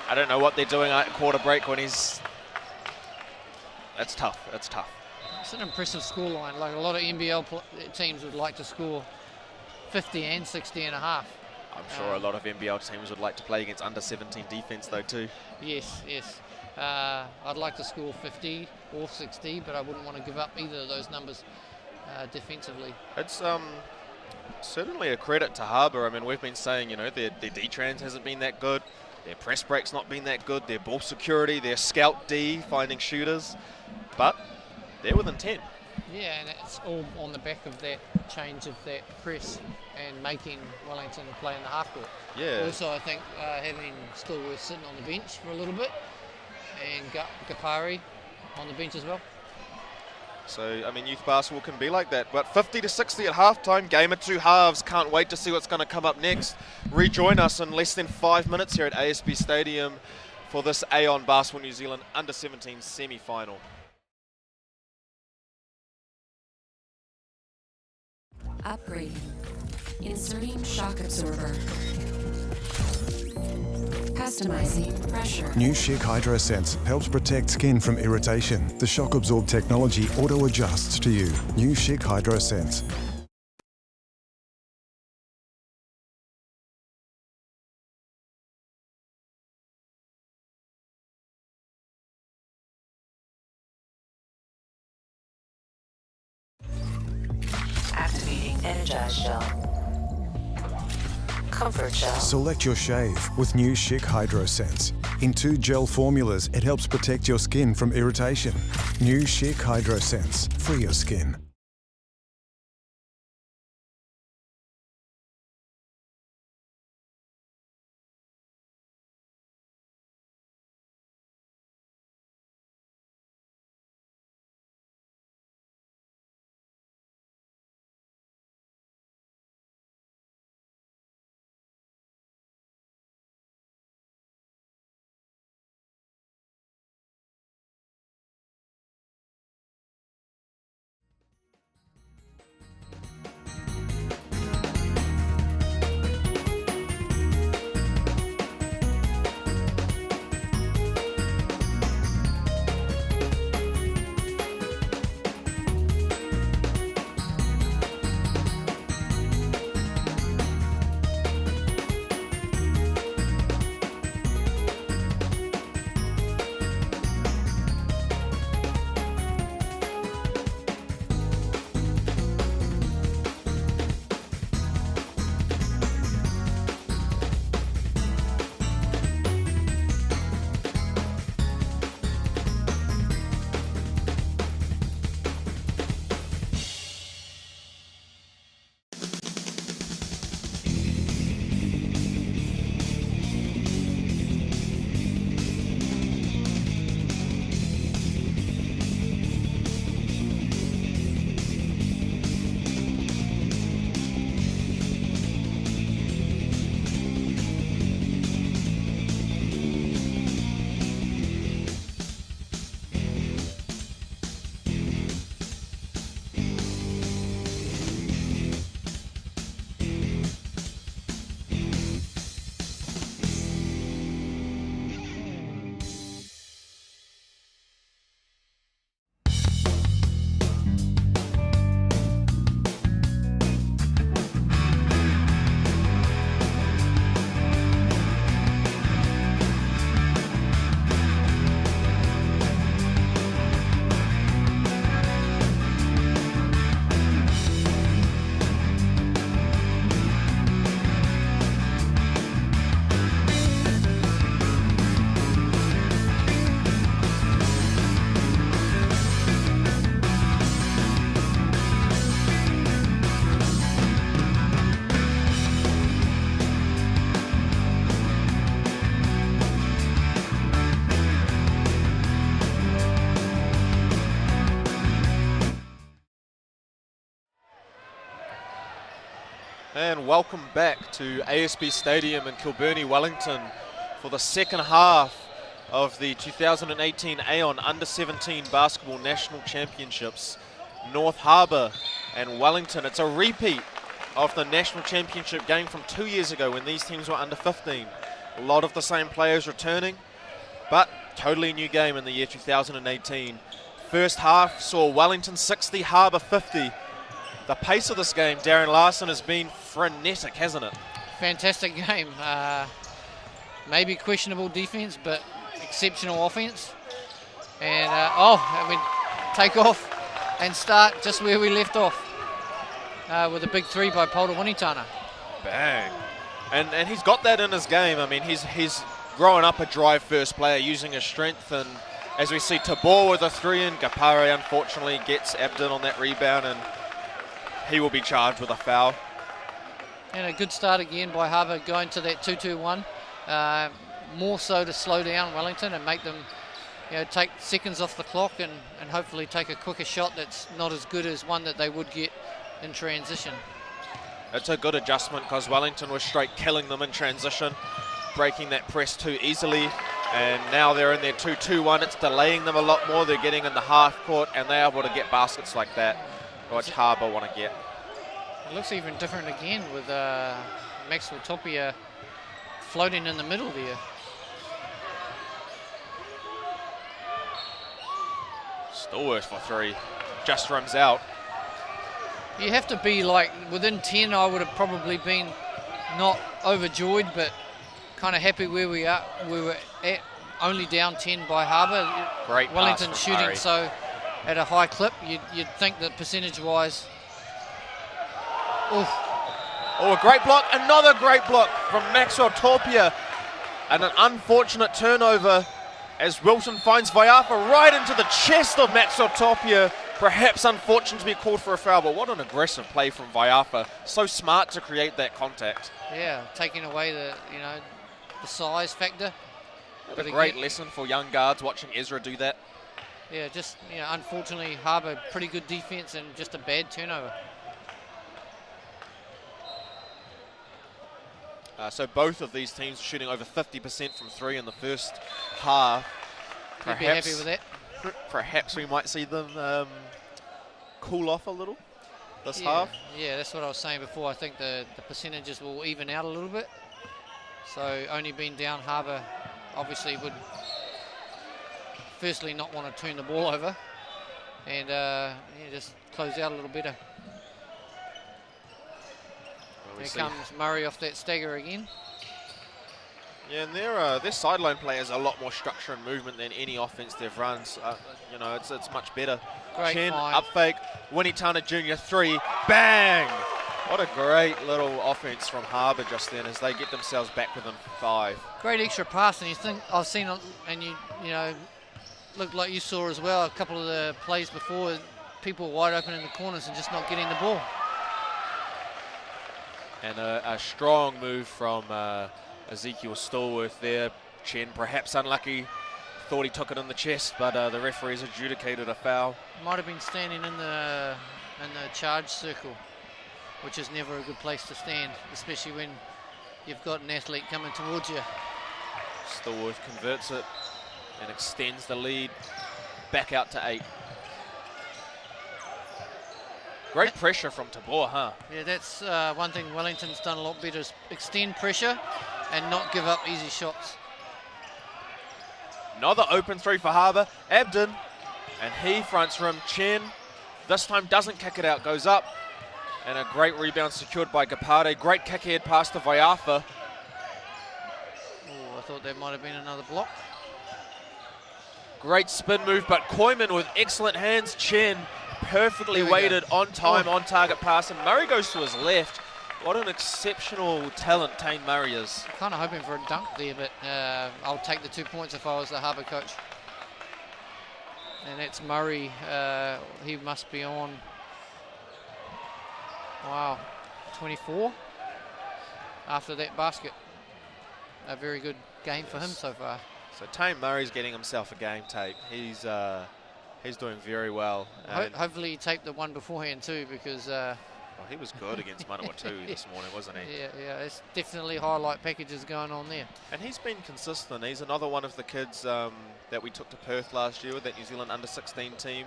S1: I don't know what they're doing at quarter break when he's... That's tough, that's tough.
S2: It's an impressive scoreline. Like, a lot of NBL teams would like to score 50 and 60 and a half.
S1: I'm sure a lot of NBL teams would like to play against under 17 defense though too.
S2: Yes, yes. I'd like to score 50 or 60, but I wouldn't want to give up either of those numbers defensively.
S1: It's certainly a credit to Harbour. I mean, we've been saying, you know, their D-trans hasn't been that good, their press break's not been that good, their ball security, their scout D finding shooters, but they're within 10.
S2: Yeah, and it's all on the back of that change of that press and making Wellington play in the half court.
S1: Yeah.
S2: Also, I think having Stillworth sitting on the bench for a little bit and Gapari on the bench as well.
S1: So, I mean, youth basketball can be like that. But 50 to 60 at halftime, game of 2 halves. Can't wait to see what's going to come up next. Rejoin us in less than 5 minutes here at ASB Stadium for this Aon Basketball New Zealand Under-17 semi-final.
S3: Upgrading. Inserting shock absorber. Customizing pressure.
S4: New Schick HydroSense helps protect skin from irritation. The shock absorb technology auto-adjusts to you. New Schick HydroSense.
S3: Activating Energize Gel. Comfort Gel.
S4: Select your shave with new Schick HydroSense. In 2 gel formulas, it helps protect your skin from irritation. New Schick HydroSense. Free your skin.
S1: And welcome back to ASB Stadium in Kilburnie, Wellington for the second half of the 2018 Aon Under-17 Basketball National Championships. North Harbour and Wellington. It's a repeat of the National Championship game from 2 years ago when these teams were under 15. A lot of the same players returning, but totally new game in the year 2018. First half saw Wellington 60, Harbour 50. The pace of this game, Darren Larson, has been frenetic, hasn't it?
S2: Fantastic game. Maybe questionable defense, but exceptional offense. And, take off and start just where we left off with a big three by Paula Winitana.
S1: Bang. And he's got that in his game. I mean, he's growing up a drive-first player using his strength. And as we see Tabor with a three in, Gapare unfortunately gets Abdin on that rebound, and he will be charged with a foul.
S2: And a good start again by Harbour going to that 2-2-1. More so to slow down Wellington and make them take seconds off the clock and hopefully take a quicker shot that's not as good as one that they would get in transition.
S1: It's a good adjustment because Wellington was straight killing them in transition, breaking that press too easily. And now they're in their 2-2-1. It's delaying them a lot more. They're getting in the half court and they're able to get baskets like that, which Harbour want to get.
S2: It looks even different again with Maxwell Topia floating in the middle there.
S1: Stallworth for three, just rims out.
S2: You have to be like within 10. I would have probably been not overjoyed, but kind of happy where we are. We were at only down 10 by Harbour.
S1: Great
S2: Wellington
S1: pass
S2: shooting
S1: Murray.
S2: so at a high clip. You'd think that percentage-wise. Oof.
S1: Oh, a great block, another great block from Maxwell Torpia. And an unfortunate turnover as Wilson finds Vaiafa right into the chest of Maxwell Torpia. Perhaps unfortunate to be called for a foul, but what an aggressive play from Vaiafa. So smart to create that contact.
S2: Yeah, taking away the size factor.
S1: A great lesson for young guards watching Ezra do that.
S2: Yeah, just unfortunately Harbour pretty good defense and just a bad turnover.
S1: So both of these teams shooting over 50% from three in the first half.
S2: You'd be happy with that.
S1: Perhaps we might see them cool off a little this half.
S2: Yeah, that's what I was saying before. I think the percentages will even out a little bit. So only being down Harbour obviously would firstly not want to turn the ball over and just close out a little better. Here comes Murray off that stagger again.
S1: Yeah, and their sideline play has a lot more structure and movement than any offense they've run. So, it's much better.
S2: Great
S1: Chen,
S2: find.
S1: up fake, Winitana Jr. three, bang! What a great little offense from Harbour just then as they get themselves back within 5.
S2: Great extra pass, and you think I've seen, and you looked like you saw as well a couple of the plays before, people wide open in the corners and just not getting the ball.
S1: And a strong move from Ezekiel Stallworth there. Chen perhaps unlucky, thought he took it in the chest, but the referees adjudicated a foul.
S2: Might have been standing in the charge circle, which is never a good place to stand, especially when you've got an athlete coming towards you.
S1: Stallworth converts it and extends the lead back out to 8. Great pressure from Tabor, huh?
S2: Yeah, that's one thing Wellington's done a lot better is extend pressure and not give up easy shots.
S1: Another open three for Harbour. Abdin, and he fronts rim. Chen, this time doesn't kick it out, goes up. And a great rebound secured by Gapare. Great kick ahead pass to Vaiafa.
S2: Oh, I thought that might have been another block.
S1: Great spin move, but Koyman with excellent hands. Chen perfectly weighted, on time, on target pass. And Murray goes to his left. What an exceptional talent Tane Murray is.
S2: Kind of hoping for a dunk there, but I'll take the 2 points if I was the Harbour coach. And that's Murray. He must be on, wow, 24 after that basket. A very good game for him so far.
S1: So Tane Murray's getting himself a game tape. He's doing very well.
S2: Hopefully he taped the one beforehand too, because
S1: Well, he was good against Manawatu this morning, wasn't he?
S2: Yeah, it's definitely highlight packages going on there.
S1: And he's been consistent. He's another one of the kids that we took to Perth last year with that New Zealand under-16 team.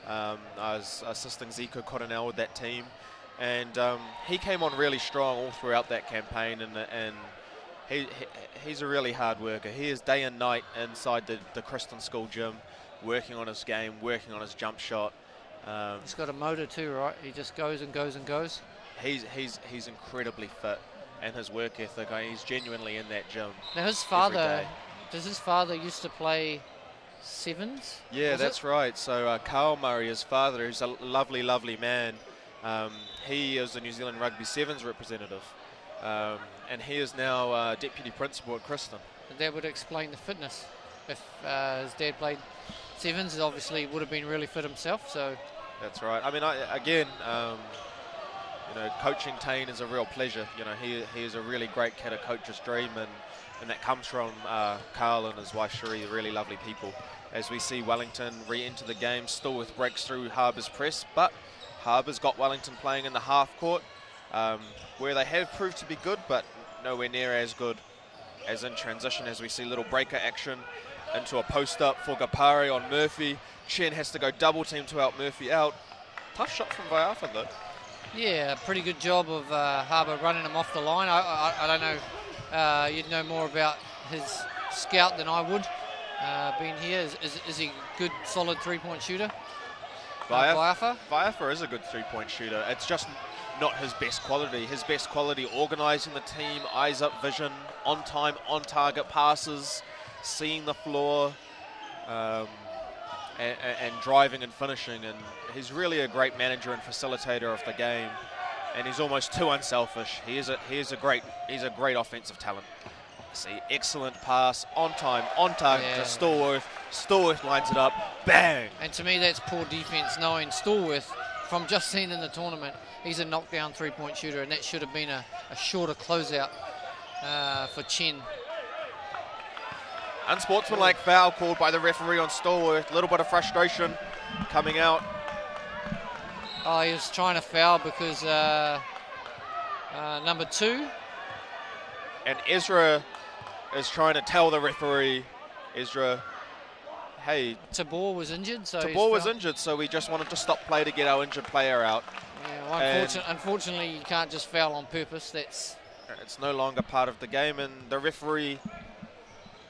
S1: I was assisting Zico Coronel with that team. And he came on really strong all throughout that campaign, and he's a really hard worker. He is day and night inside the Kristen School gym, working on his game, working on his jump shot.
S2: He's got a motor too, right? He just goes and goes and goes.
S1: He's incredibly fit, and his work ethic, he's genuinely in that gym.
S2: Now his father, does his father used to play sevens?
S1: Yeah, that's right. So Carl Murray, his father, who's a lovely, lovely man, he is the New Zealand Rugby Sevens representative, and he is now deputy principal at Kristen.
S2: That would explain the fitness. If his dad played sevens, obviously would have been really fit himself. So
S1: that's right. I mean, again, you know, coaching Tane is a real pleasure. You know, he is a really great kid, a coach's dream, and that comes from Carl and his wife Cherie, really lovely people. As we see Wellington re-enter the game, still with breaks through Harbour's press, but Harbour's got Wellington playing in the half court, where they have proved to be good, but nowhere near as good as in transition, as we see little breaker action into a post-up for Gapare on Murphy. Chen has to go double team to help Murphy out. Tough shot from Vaiafa though. Yeah,
S2: pretty good job of Harbour running him off the line. I don't know, you'd know more about his scout than I would. Being here, is he a good, solid three-point shooter?
S1: Vaiafa is a good three-point shooter. It's just not his best quality. His best quality, organising the team, eyes up vision, on time, on target passes, seeing the floor, and driving and finishing. And he's really a great manager and facilitator of the game. And he's almost too unselfish. He's a great offensive talent. See, excellent pass, on time, on target to Stallworth. Stallworth lines it up, bang!
S2: And to me, that's poor defense, knowing Stallworth, from just seeing in the tournament, he's a knockdown three-point shooter, and that should have been a shorter closeout for Chen.
S1: Unsportsmanlike foul called by the referee on Stallworth. A little bit of frustration coming out.
S2: Oh, he was trying to foul because number 2.
S1: And Ezra is trying to tell the referee, Ezra, hey.
S2: Tabor was injured,
S1: so we just wanted to stop play to get our injured player out.
S2: Yeah, well, unfortunately, you can't just foul on purpose. It's
S1: no longer part of the game, and the referee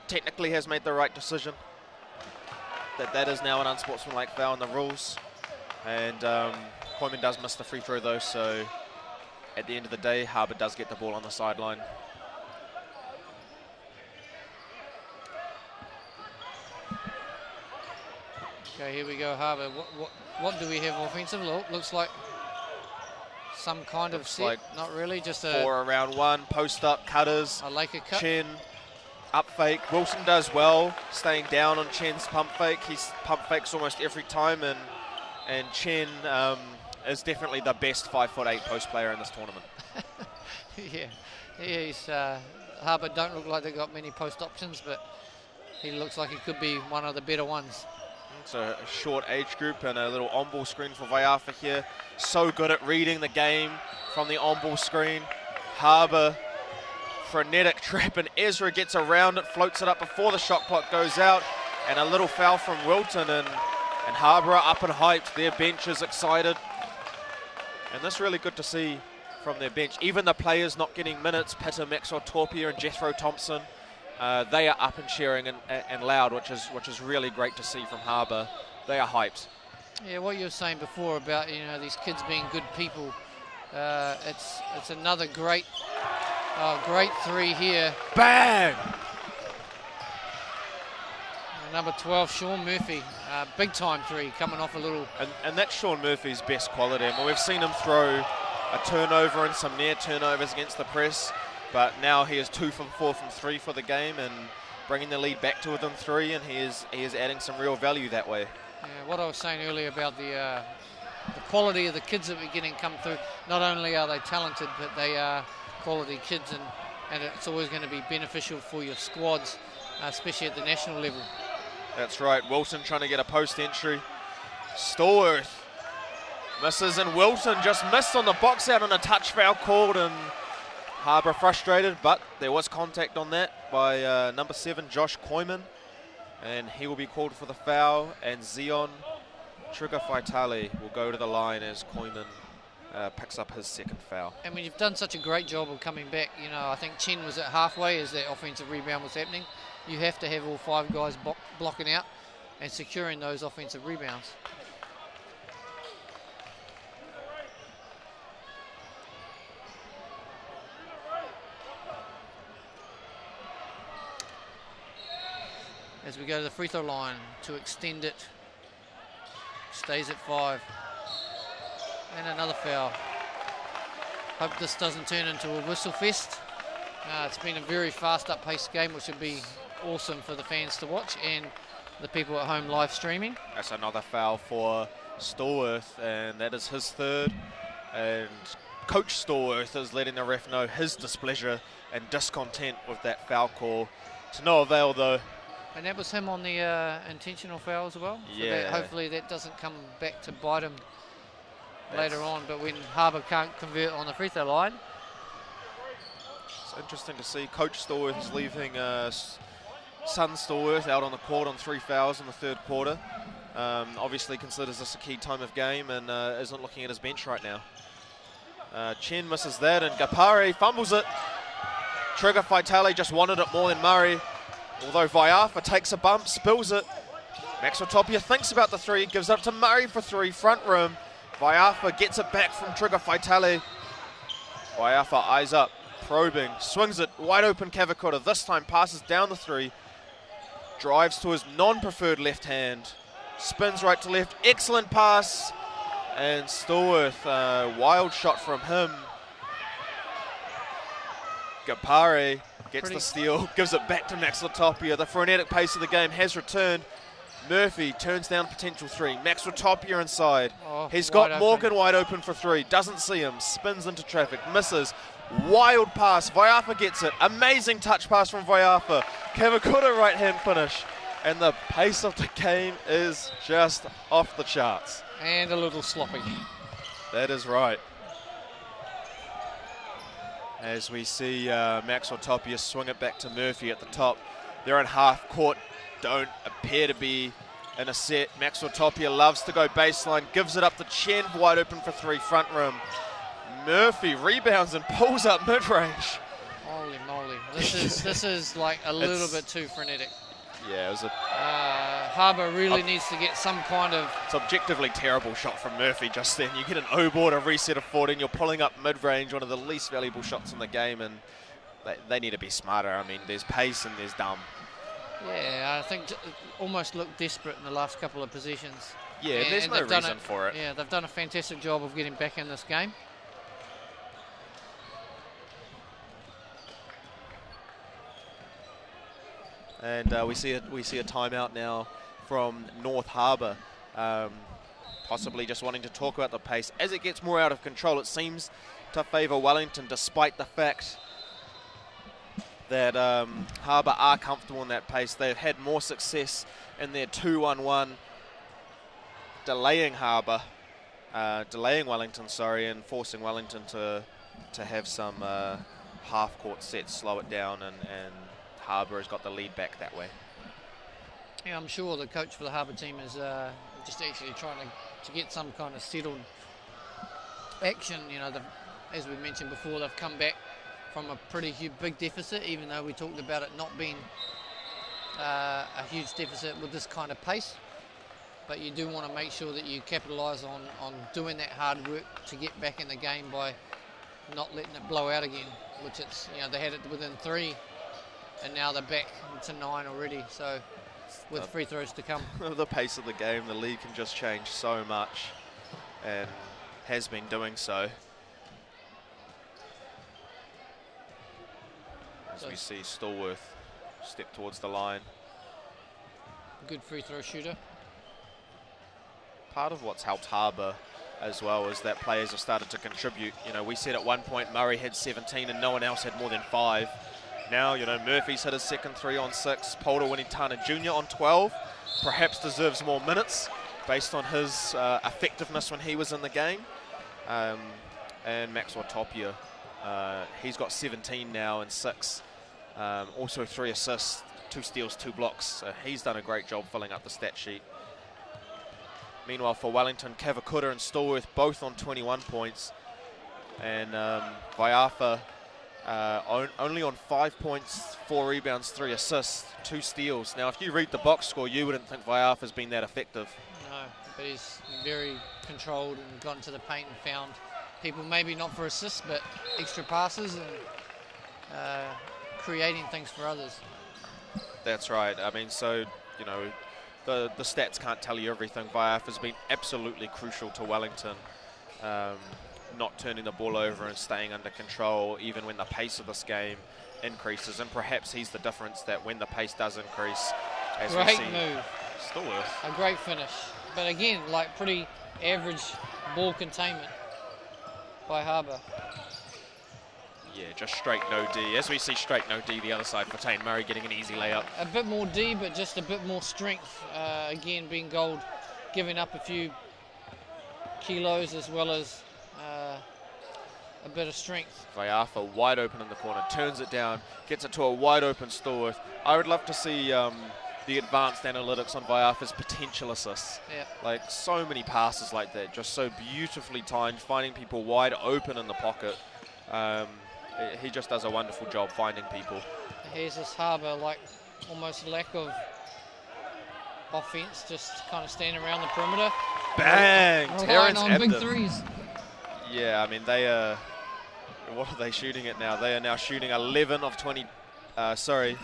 S1: technically has made the right decision. That is now an unsportsmanlike foul in the rules. And Koiman does miss the free throw though, so at the end of the day, Harbour does get the ball on the sideline.
S2: Okay, here we go, Harbour. What do we have offensive? Looks like some kind of set. Like not really, just a
S1: 4 around 1, post up, cutters.
S2: I like a cut.
S1: Chen, up fake. Wilson does well, staying down on Chen's pump fake. He's pump fakes almost every time, and Chen is definitely the best 5'8" post player in this tournament.
S2: Yeah, he's Harbour don't look like they've got many post options, but he looks like he could be one of the better ones.
S1: So a short age group and a little on-ball screen for Vaiafa here. So good at reading the game from the on-ball screen. Harbour, frenetic trap, and Ezra gets around it, floats it up before the shot clock goes out, and a little foul from Wilton, and Harbour are up and hyped. Their bench is excited. And that's really good to see from their bench. Even the players not getting minutes, Peter Maxwell Torpia and Jethro Thompson, they are up and cheering and loud, which is really great to see from Harbour. They are hyped.
S2: Yeah, what you were saying before about these kids being good people, it's another great three here.
S1: Bang!
S2: Number 12, Sean Murphy, big time three, coming off a little.
S1: And that's Sean Murphy's best quality. I mean, we've seen him throw a turnover and some near turnovers against the press, but now he is 2 from 4 from 3 for the game and bringing the lead back to within 3, and he is adding some real value that way.
S2: Yeah, what I was saying earlier about the quality of the kids that we're getting come through, not only are they talented, but they are quality kids, and it's always going to be beneficial for your squads, especially at the national level. That's
S1: right. Wilson trying to get a post entry. Stallworth Misses, and Wilton just missed on the box out on a touch foul called, and Harbour frustrated, but there was contact on that by number 7, Josh Koyman, and he will be called for the foul, and Zion Trigger Faitale will go to the line as Koyman picks up his second foul.
S2: And when you've done such a great job of coming back, you know, I think Chen was at halfway as that offensive rebound was happening. You have to have all 5 guys blocking out and securing those offensive rebounds. As we go to the free throw line to extend it, stays at 5. And another foul. Hope this doesn't turn into a whistle fest. It's been a very fast up-paced game, which would be awesome for the fans to watch and the people at home live streaming.
S1: That's another foul for Stallworth, and that is his third. And Coach Stallworth is letting the ref know his displeasure and discontent with that foul call. To no avail, though.
S2: And that was him on the intentional foul as well. So
S1: Yeah.
S2: that hopefully that doesn't come back to bite him later on. But when Harbour can't convert on the free throw line.
S1: It's interesting to see Coach Stallworth is leaving son Stallworth out on the court on 3 fouls in the third quarter. Obviously considers this a key time of game and isn't looking at his bench right now. Chen misses that, and Gapare fumbles it. Trigger Faitale just wanted it more than Murray. Although Vaiafa takes a bump, spills it. Maxwell Tapia thinks about the 3, gives up to Murray for 3, front rim. Vaiafa gets it back from Trigger Faitale. Vaiafa eyes up, probing, swings it, wide open Cavacota. This time passes down the 3, drives to his non-preferred left hand, spins right to left, excellent pass. And Stallworth, wild shot from him. Gapare gets the steal, gives it back to Maxwell Tapia. The frenetic pace of the game has returned. Murphy turns down potential 3. Maxwell Tapia inside. He's got Morgan wide open for 3. Doesn't see him. Spins into traffic. Misses. Wild pass. Vaiafa gets it. Amazing touch pass from Vaiafa. Cavacota right hand finish. And the pace of the game is just off the charts.
S2: And a little sloppy.
S1: That is right. As we see Maxwell Tapia swing it back to Murphy at the top. They're in half court, don't appear to be in a set. Maxwell Tapia loves to go baseline, gives it up to Chen, wide open for 3, front rim. Murphy rebounds and pulls up mid-range.
S2: Holy moly, this is like a little bit too frenetic.
S1: Yeah, it was a...
S2: Harbour really needs to get some kind of...
S1: It's objectively terrible shot from Murphy just then. You get an O-board, a reset of 14, you're pulling up mid-range, one of the least valuable shots in the game, and they need to be smarter. I mean, there's pace and there's dumb.
S2: Yeah, I think almost looked desperate in the last couple of possessions.
S1: Yeah, and there's no reason for it.
S2: Yeah, they've done a fantastic job of getting back in this game.
S1: And we see a timeout now from North Harbour, possibly just wanting to talk about the pace. As it gets more out of control, it seems to favour Wellington, despite the fact that Harbour are comfortable in that pace. They've had more success in their 2-1-1, delaying Wellington, and forcing Wellington to have some half-court sets, slow it down, and Harbour has got the lead back that way.
S2: Yeah, I'm sure the coach for the Harbour team is just actually trying to get some kind of settled action. You know, as we mentioned before, they've come back from a pretty big deficit, even though we talked about it not being a huge deficit with this kind of pace. But you do want to make sure that you capitalise on doing that hard work to get back in the game by not letting it blow out again, which it's, you know, they had it within 3 and now they're back to 9 already, so with free throws to come.
S1: The pace of the game, the league can just change so much and has been doing so. As we see Stallworth step towards the line.
S2: Good free throw shooter.
S1: Part of what's helped Harbour as well is that players have started to contribute. You know, we said at one point Murray had 17 and no one else had more than 5. Now, you know, Murphy's hit his second 3 on 6. Polder Winitana Jr. on 12. Perhaps deserves more minutes. based on his effectiveness when he was in the game. And Maxwell Tapia, he's got 17 now and 6. Also 3 assists, 2 steals, 2 blocks. So he's done a great job filling up the stat sheet. Meanwhile, for Wellington, Kavakuta and Stallworth both on 21 points. And Vaiafa only on 5 points, 4 rebounds, 3 assists, 2 steals. Now, if you read the box score, you wouldn't think Vaiafa's been that effective.
S2: No, but he's very controlled and gone to the paint and found people, maybe not for assists, but extra passes and creating things for others. That's
S1: right. I mean, so, you know, the stats can't tell you everything. Vaiafa's been absolutely crucial to Wellington, not turning the ball over and staying under control even when the pace of this game increases. And perhaps he's the difference, that when the pace does increase, as we see.
S2: Great move.
S1: Stallworth.
S2: A great finish. But again, like pretty average ball containment by Harbour.
S1: Yeah, just straight no D. As we see straight no D, the other side for Tane Murray getting an easy layup.
S2: A bit more D, but just a bit more strength. Again, being Gold, giving up a few kilos as well as a bit of strength.
S1: Vaiafa wide open in the corner, turns it down, gets it to a wide open Stallworth. I would love to see the advanced analytics on Vaiafa's potential assists.
S2: Yep.
S1: Like so many passes like that, just so beautifully timed, finding people wide open in the pocket. He just does a wonderful job finding people.
S2: Here's this Harbour, like almost lack of offense, just kind of standing around the perimeter.
S1: Bang!
S2: Relying
S1: Terrence
S2: on
S1: Abden.
S2: big threes.
S1: Yeah, I mean, they are, what are they shooting at now? They are now shooting 11 of 20, sorry.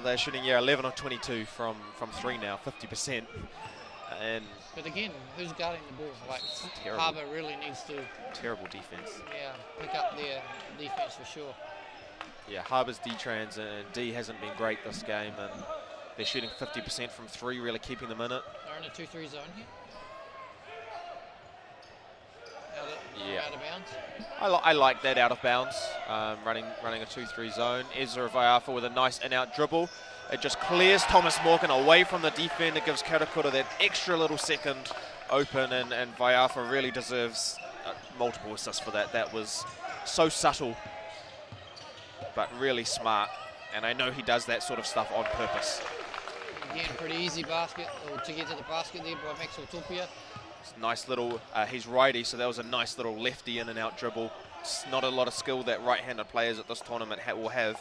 S1: They're shooting, 11 of 22 from 3 now, 50%. And
S2: but again, who's guarding the ball? Like,
S1: terrible.
S2: Harbour really needs to.
S1: Terrible defense.
S2: Yeah, pick up their defense for sure.
S1: Yeah, Harbour's D-trans and D hasn't been great this game, and they're shooting 50% from 3, really keeping them in it.
S2: They're in a 2-3 zone here. Out of bounds.
S1: I like that out of bounds, running a 2-3 zone. Ezra Vaiafa with a nice in-out dribble. It just clears Thomas Morgan away from the defender, gives Kavakuta that extra little second open, and Vaiafa really deserves multiple assists for that. That was so subtle, but really smart. And I know he does that sort of stuff on purpose.
S2: Again, pretty easy basket, or to get to the basket there by Maxwell Tapia.
S1: Nice little, he's righty, so that was a nice little lefty in and out dribble. It's not a lot of skill that right-handed players at this tournament will have.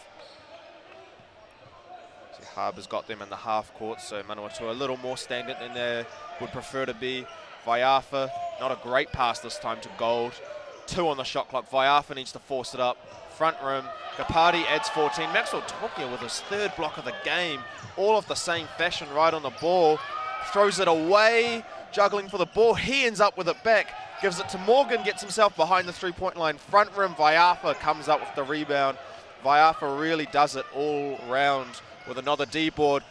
S1: So Harbour's got them in the half court, so Manawatu a little more stagnant than they would prefer to be. Vaiafa, not a great pass this time to Gold. 2 on the shot clock. Vaiafa needs to force it up. Front rim. Kapadi adds 14. Maxwell Tapia with his 3rd block of the game. All of the same fashion, right on the ball. Throws it away. Juggling for the ball, he ends up with it back, gives it to Morgan, gets himself behind the 3-point line. Front rim, Vaiafa comes up with the rebound. Vaiafa really does it all round with another D-board.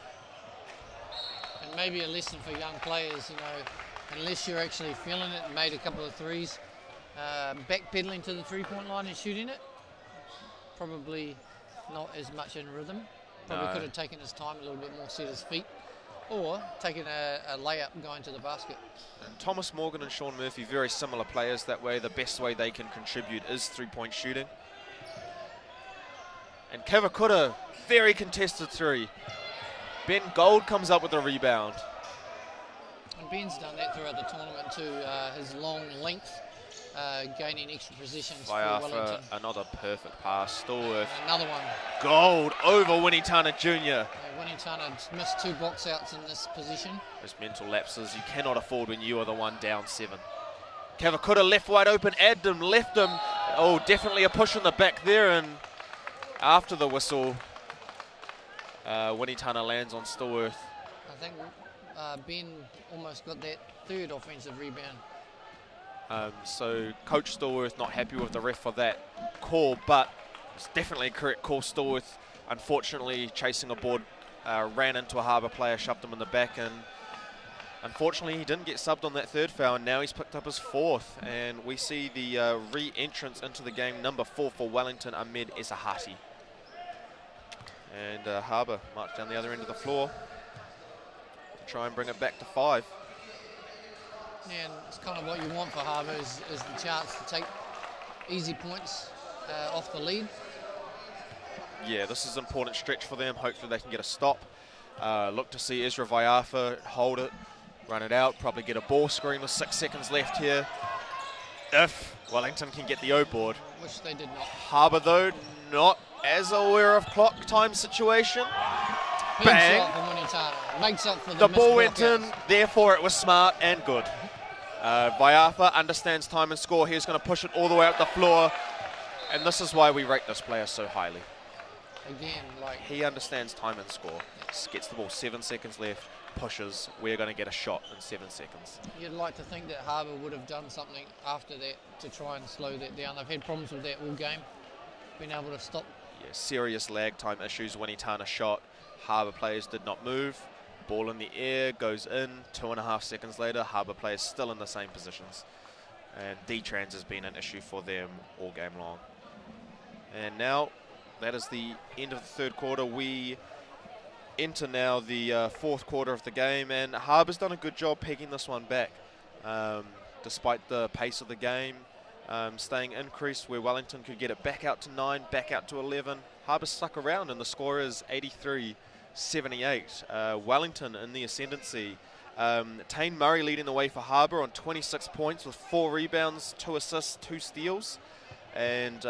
S2: And maybe a lesson for young players, you know, unless you're actually feeling it and made a couple of threes, backpedaling to the 3-point line and shooting it, probably not as much in rhythm. Probably could have taken his time a little bit more, set his feet, or taking a layup going to the basket.
S1: And Thomas Morgan and Sean Murphy, very similar players that way. The best way they can contribute is 3-point shooting. And Kavakuta, very contested 3. Ben Gold comes up with a rebound.
S2: And Ben's done that throughout the tournament too, his long length, gaining extra positions for Wellington.
S1: Another perfect pass. Stallworth.
S2: Another one.
S1: Gold over Winitana Jr.
S2: Winitana missed 2 box outs in this position.
S1: Those mental lapses you cannot afford when you are the one down 7. Kavakuta left wide open, Adam left him. Oh, definitely a push in the back there, and after the whistle, Winitana lands on Stallworth.
S2: I think Ben almost got that 3rd offensive rebound.
S1: So Coach Stallworth not happy with the ref for that call, but it's definitely a correct call. Stallworth, unfortunately, chasing a board, ran into a Harbour player, shoved him in the back, and unfortunately he didn't get subbed on that 3rd foul, and now he's picked up his 4th, and we see the re-entrance into the game, number 4 for Wellington, Ahmed Esahati. And Harbour march down the other end of the floor to try and bring it back to 5.
S2: Yeah, and it's kind of what you want for Harbour is the chance to take easy points off the lead.
S1: Yeah, this is an important stretch for them. Hopefully they can get a stop. Look to see Ezra Vaiafa hold it, run it out, probably get a ball screen with 6 seconds left here. If Wellington can get the O board.
S2: Which they did not.
S1: Harbour, though, not as aware of clock time situation.
S2: Big
S1: Bang.
S2: shot from Wellington. Makes up for
S1: The
S2: missed
S1: ball went in,
S2: blockouts.
S1: therefore it was smart and good. Vaiafa understands time and score. He's going to push it all the way up the floor. And this is why we rate this player so highly.
S2: Again, like
S1: He understands time and score. Gets the ball, 7 seconds left, pushes. We're going to get a shot in 7 seconds.
S2: you'd like to think that Harbour would have done something after that to try and slow that down. They've had problems with that all game. Been able to stop.
S1: Yeah, serious lag time issues when he turned a shot. Harbour players did not move. Ball in the air, goes in. 2.5 seconds later, Harbour players still in the same positions. And D-trans has been an issue for them all game long. And now, that is the end of the third quarter. We enter now the fourth quarter of the game, and Harbour's done a good job pegging this one back. Despite the pace of the game, staying increased where Wellington could get it back out to 9, back out to 11. Harbour stuck around, and the score is 83-78. Wellington in the ascendancy. Tane Murray leading the way for Harbour on 26 points with 4 rebounds, 2 assists, 2 steals. And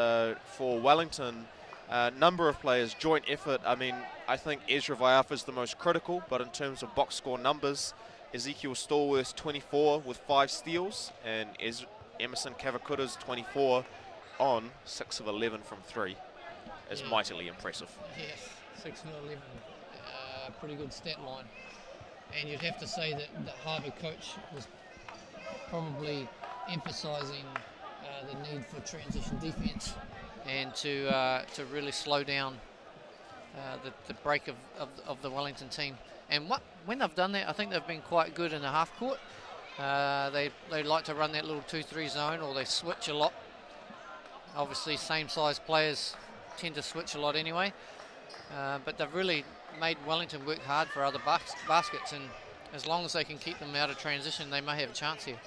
S1: for Wellington, number of players, joint effort. I mean, I think Ezra Vaiafa is the most critical, but in terms of box score numbers, Ezekiel Stallworth's 24 with 5 steals, and Emerson Cavacuta's 24 on 6 of 11 from 3 is mightily impressive.
S2: Yes, 6 of 11. Pretty good stat line. And you'd have to say that the Harbour coach was probably emphasising the need for transition defence and to really slow down the break of the Wellington team. And when they've done that, I think they've been quite good in the half court. They like to run that little 2-3 zone, or they switch a lot. Obviously, same size players tend to switch a lot anyway. But they've really made Wellington work hard for other baskets, and as long as they can keep them out of transition, they may have a chance here.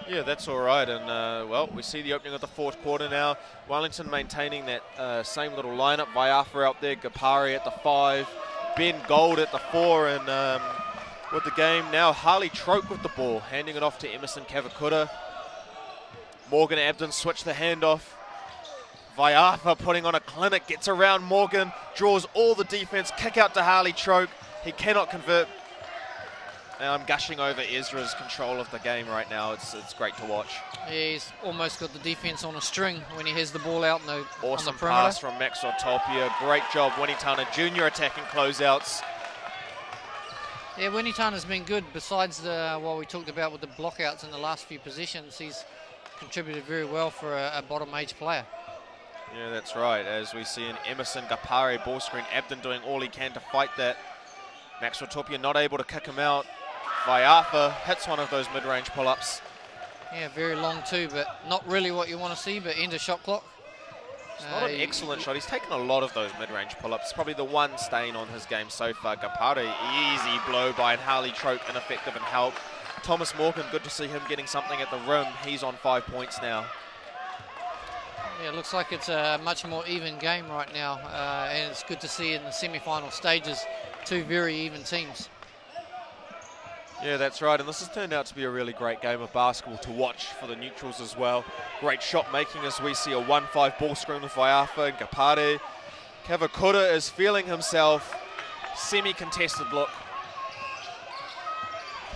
S1: Yeah, that's all right. And, well, we see the opening of the fourth quarter now. Wellington maintaining that same little lineup. Vaiafa out there, Gapari at the 5, Ben Gold at the 4, and with the game now, Harley Troke with the ball, handing it off to Emerson Cavacuta. Morgan Abden switched the handoff. Vaiafa putting on a clinic, gets around Morgan, draws all the defense, kick out to Harley Troke. He cannot convert. And I'm gushing over Ezra's control of the game right now. It's great to watch.
S2: Yeah, he's almost got the defense on a string when he has the ball out on the
S1: Awesome
S2: perimeter.
S1: pass from Max Ortopia. Great job, Wenitana Jr. attacking closeouts.
S2: Yeah, Wenitana's been good. Besides what we talked about with the blockouts in the last few positions, he's contributed very well for a bottom age player.
S1: Yeah, that's right. As we see an Emerson Gapare ball screen, Abden doing all he can to fight that. Max Ortopia not able to kick him out. Vaiafa hits one of those mid-range pull-ups.
S2: Yeah, very long too, but not really what you want to see, but end of shot clock.
S1: It's not an excellent shot. He's taken a lot of those mid-range pull-ups. Probably the one stain on his game so far. Gapare, easy blow by, and Harley Troke ineffective and help. Thomas Morgan, good to see him getting something at the rim. He's on 5 points now.
S2: Yeah, it looks like it's a much more even game right now, and it's good to see in the semi-final stages 2 very even teams.
S1: Yeah, that's right, and this has turned out to be a really great game of basketball to watch for the neutrals as well. Great shot making as we see a 1-5 ball screen with Vaiafa and Gapare. Cavacuta is feeling himself. Semi-contested look.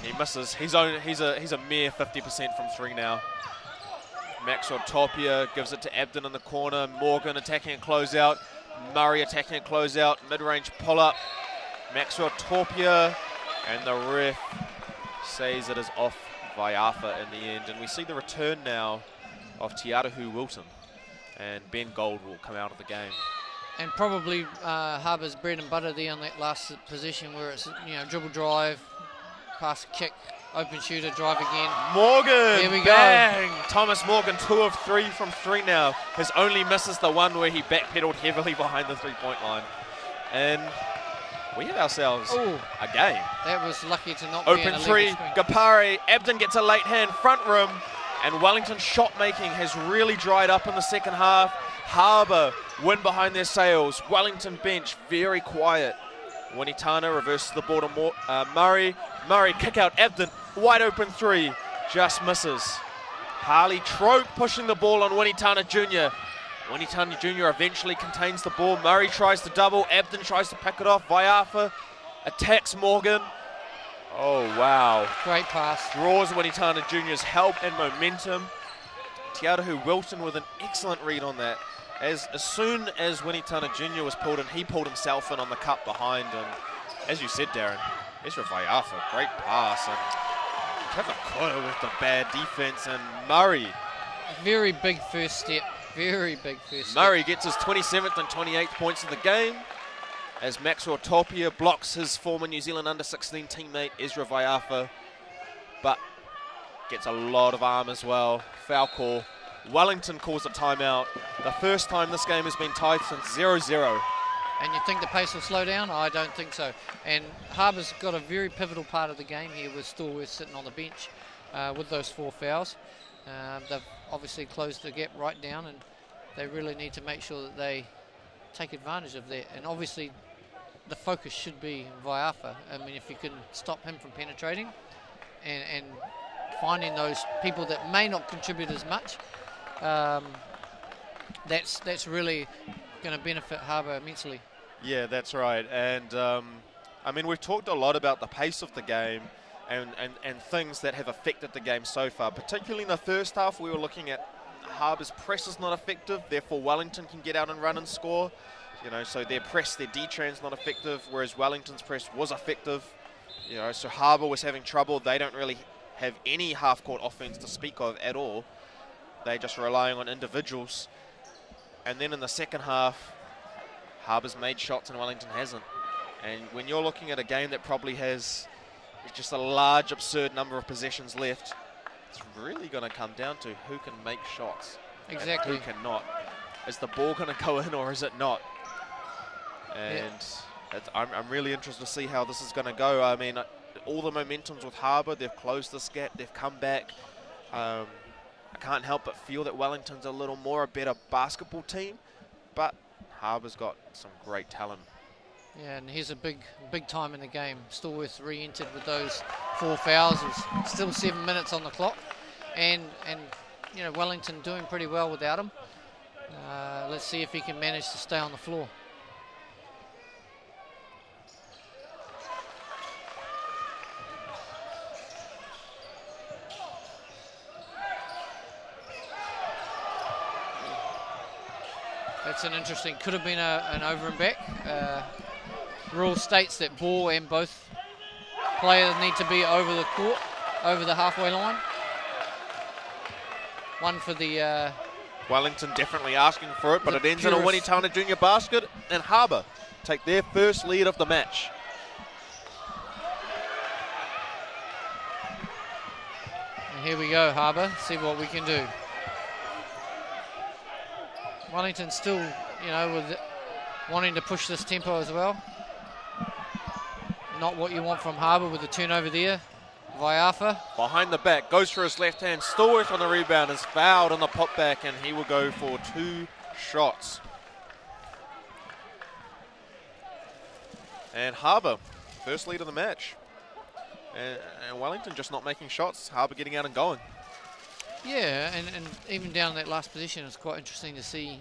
S1: He misses. He's a mere 50% from 3 now. Max Ortopia gives it to Abden in the corner. Morgan attacking a closeout. Murray attacking a closeout. Mid-range pull-up. Max Ortopia, and the ref says it is off Vaiafa in the end. And we see the return now of Tiarahu Wilton, and Ben Gold will come out of the game.
S2: And probably Harbour's bread and butter there on that last position where it's, dribble drive, pass kick, open shooter, drive again.
S1: Morgan,
S2: Here we
S1: bang! Thomas Morgan, 2 of 3 from 3 now. His only miss is the one where he backpedaled heavily behind the 3-point line. And we have ourselves
S2: Ooh,
S1: a game.
S2: that was lucky to not be in
S1: Open
S2: a
S1: three,
S2: legal screen.
S1: Gapare, Abden gets a late hand, front rim, and Wellington's shot making has really dried up in the second half. Harbour win behind their sails. Wellington bench very quiet. Wanitana reverses the ball to Murray. Murray kick out Abden, wide open three, just misses. Harley Troke pushing the ball on Wanitana Jr. Wanitana Jr. eventually contains the ball. Murray tries to double. Abden tries to pick it off. Vaiafa attacks Morgan. Oh, wow.
S2: Great pass.
S1: Draws Wanitana Jr.'s help and momentum. Tiarahu Wilton with an excellent read on that. As soon as Wanitana Jr. was pulled in, he pulled himself in on the cut behind. And as you said, Darren, Ezra Vaiafa, great pass. And Kavakota with the bad defense. And Murray.
S2: Very big first step. Very big first step.
S1: Murray gets his 27th and 28th points of the game as Maxwell Tapia blocks his former New Zealand under-16 teammate Ezra Vaiafa, but gets a lot of arm as well. Foul call. Wellington calls a timeout. The first time this game has been tied since 0-0.
S2: And you think the pace will slow down? I don't think so. And Harbour's got a very pivotal part of the game here with Stallworth sitting on the bench with those 4 fouls. They've obviously closed the gap right down, and they really need to make sure that they take advantage of that. And obviously the focus should be Vaiafa. I mean, if you can stop him from penetrating and finding those people that may not contribute as much, that's really going to benefit Harbour immensely.
S1: Yeah, that's right. And I mean, we've talked a lot about the pace of the game and things that have affected the game so far. Particularly in the first half, we were looking at Harbour's press is not effective, therefore Wellington can get out and run and score. You know, so their press, their D-tran's not effective, whereas Wellington's press was effective. You know, so Harbour was having trouble. They don't really have any half-court offense to speak of at all. They're just relying on individuals. And then in the second half, Harbour's made shots and Wellington hasn't. And when you're looking at a game that probably has just a large, absurd number of possessions left, it's really going to come down to who can make shots.
S2: Exactly.
S1: And who cannot. Is the ball going to go in or is it not? And I'm really interested to see how this is going to go. I mean, all the momentum's with Harbour. They've closed this gap. They've come back. I can't help but feel that Wellington's a better basketball team, but Harbour's got some great talent.
S2: Yeah, and here's a big time in the game. Stallworth re-entered with those 4 fouls. There's still 7 minutes on the clock, and you know, Wellington doing pretty well without him. Let's see if he can manage to stay on the floor. That's an interesting, could have been an over and back. Rule states that ball and both players need to be over the court, over the halfway line. One for the...
S1: Wellington definitely asking for it, but it ends in a
S2: purest.
S1: Wanitana Jr. basket, and Harbour take their first lead of the match.
S2: And here we go, Harbour, see what we can do. Wellington still, you know, with wanting to push this tempo as well. Not what you want from Harbour with the turnover there. Vaiafa.
S1: Behind the back, goes for his left hand. Stallworth on the rebound is fouled on the putback, and he will go for 2 shots. And Harbour, first lead of the match. And Wellington just not making shots. Harbour getting out and going.
S2: Yeah, and even down in that last position, it's quite interesting to see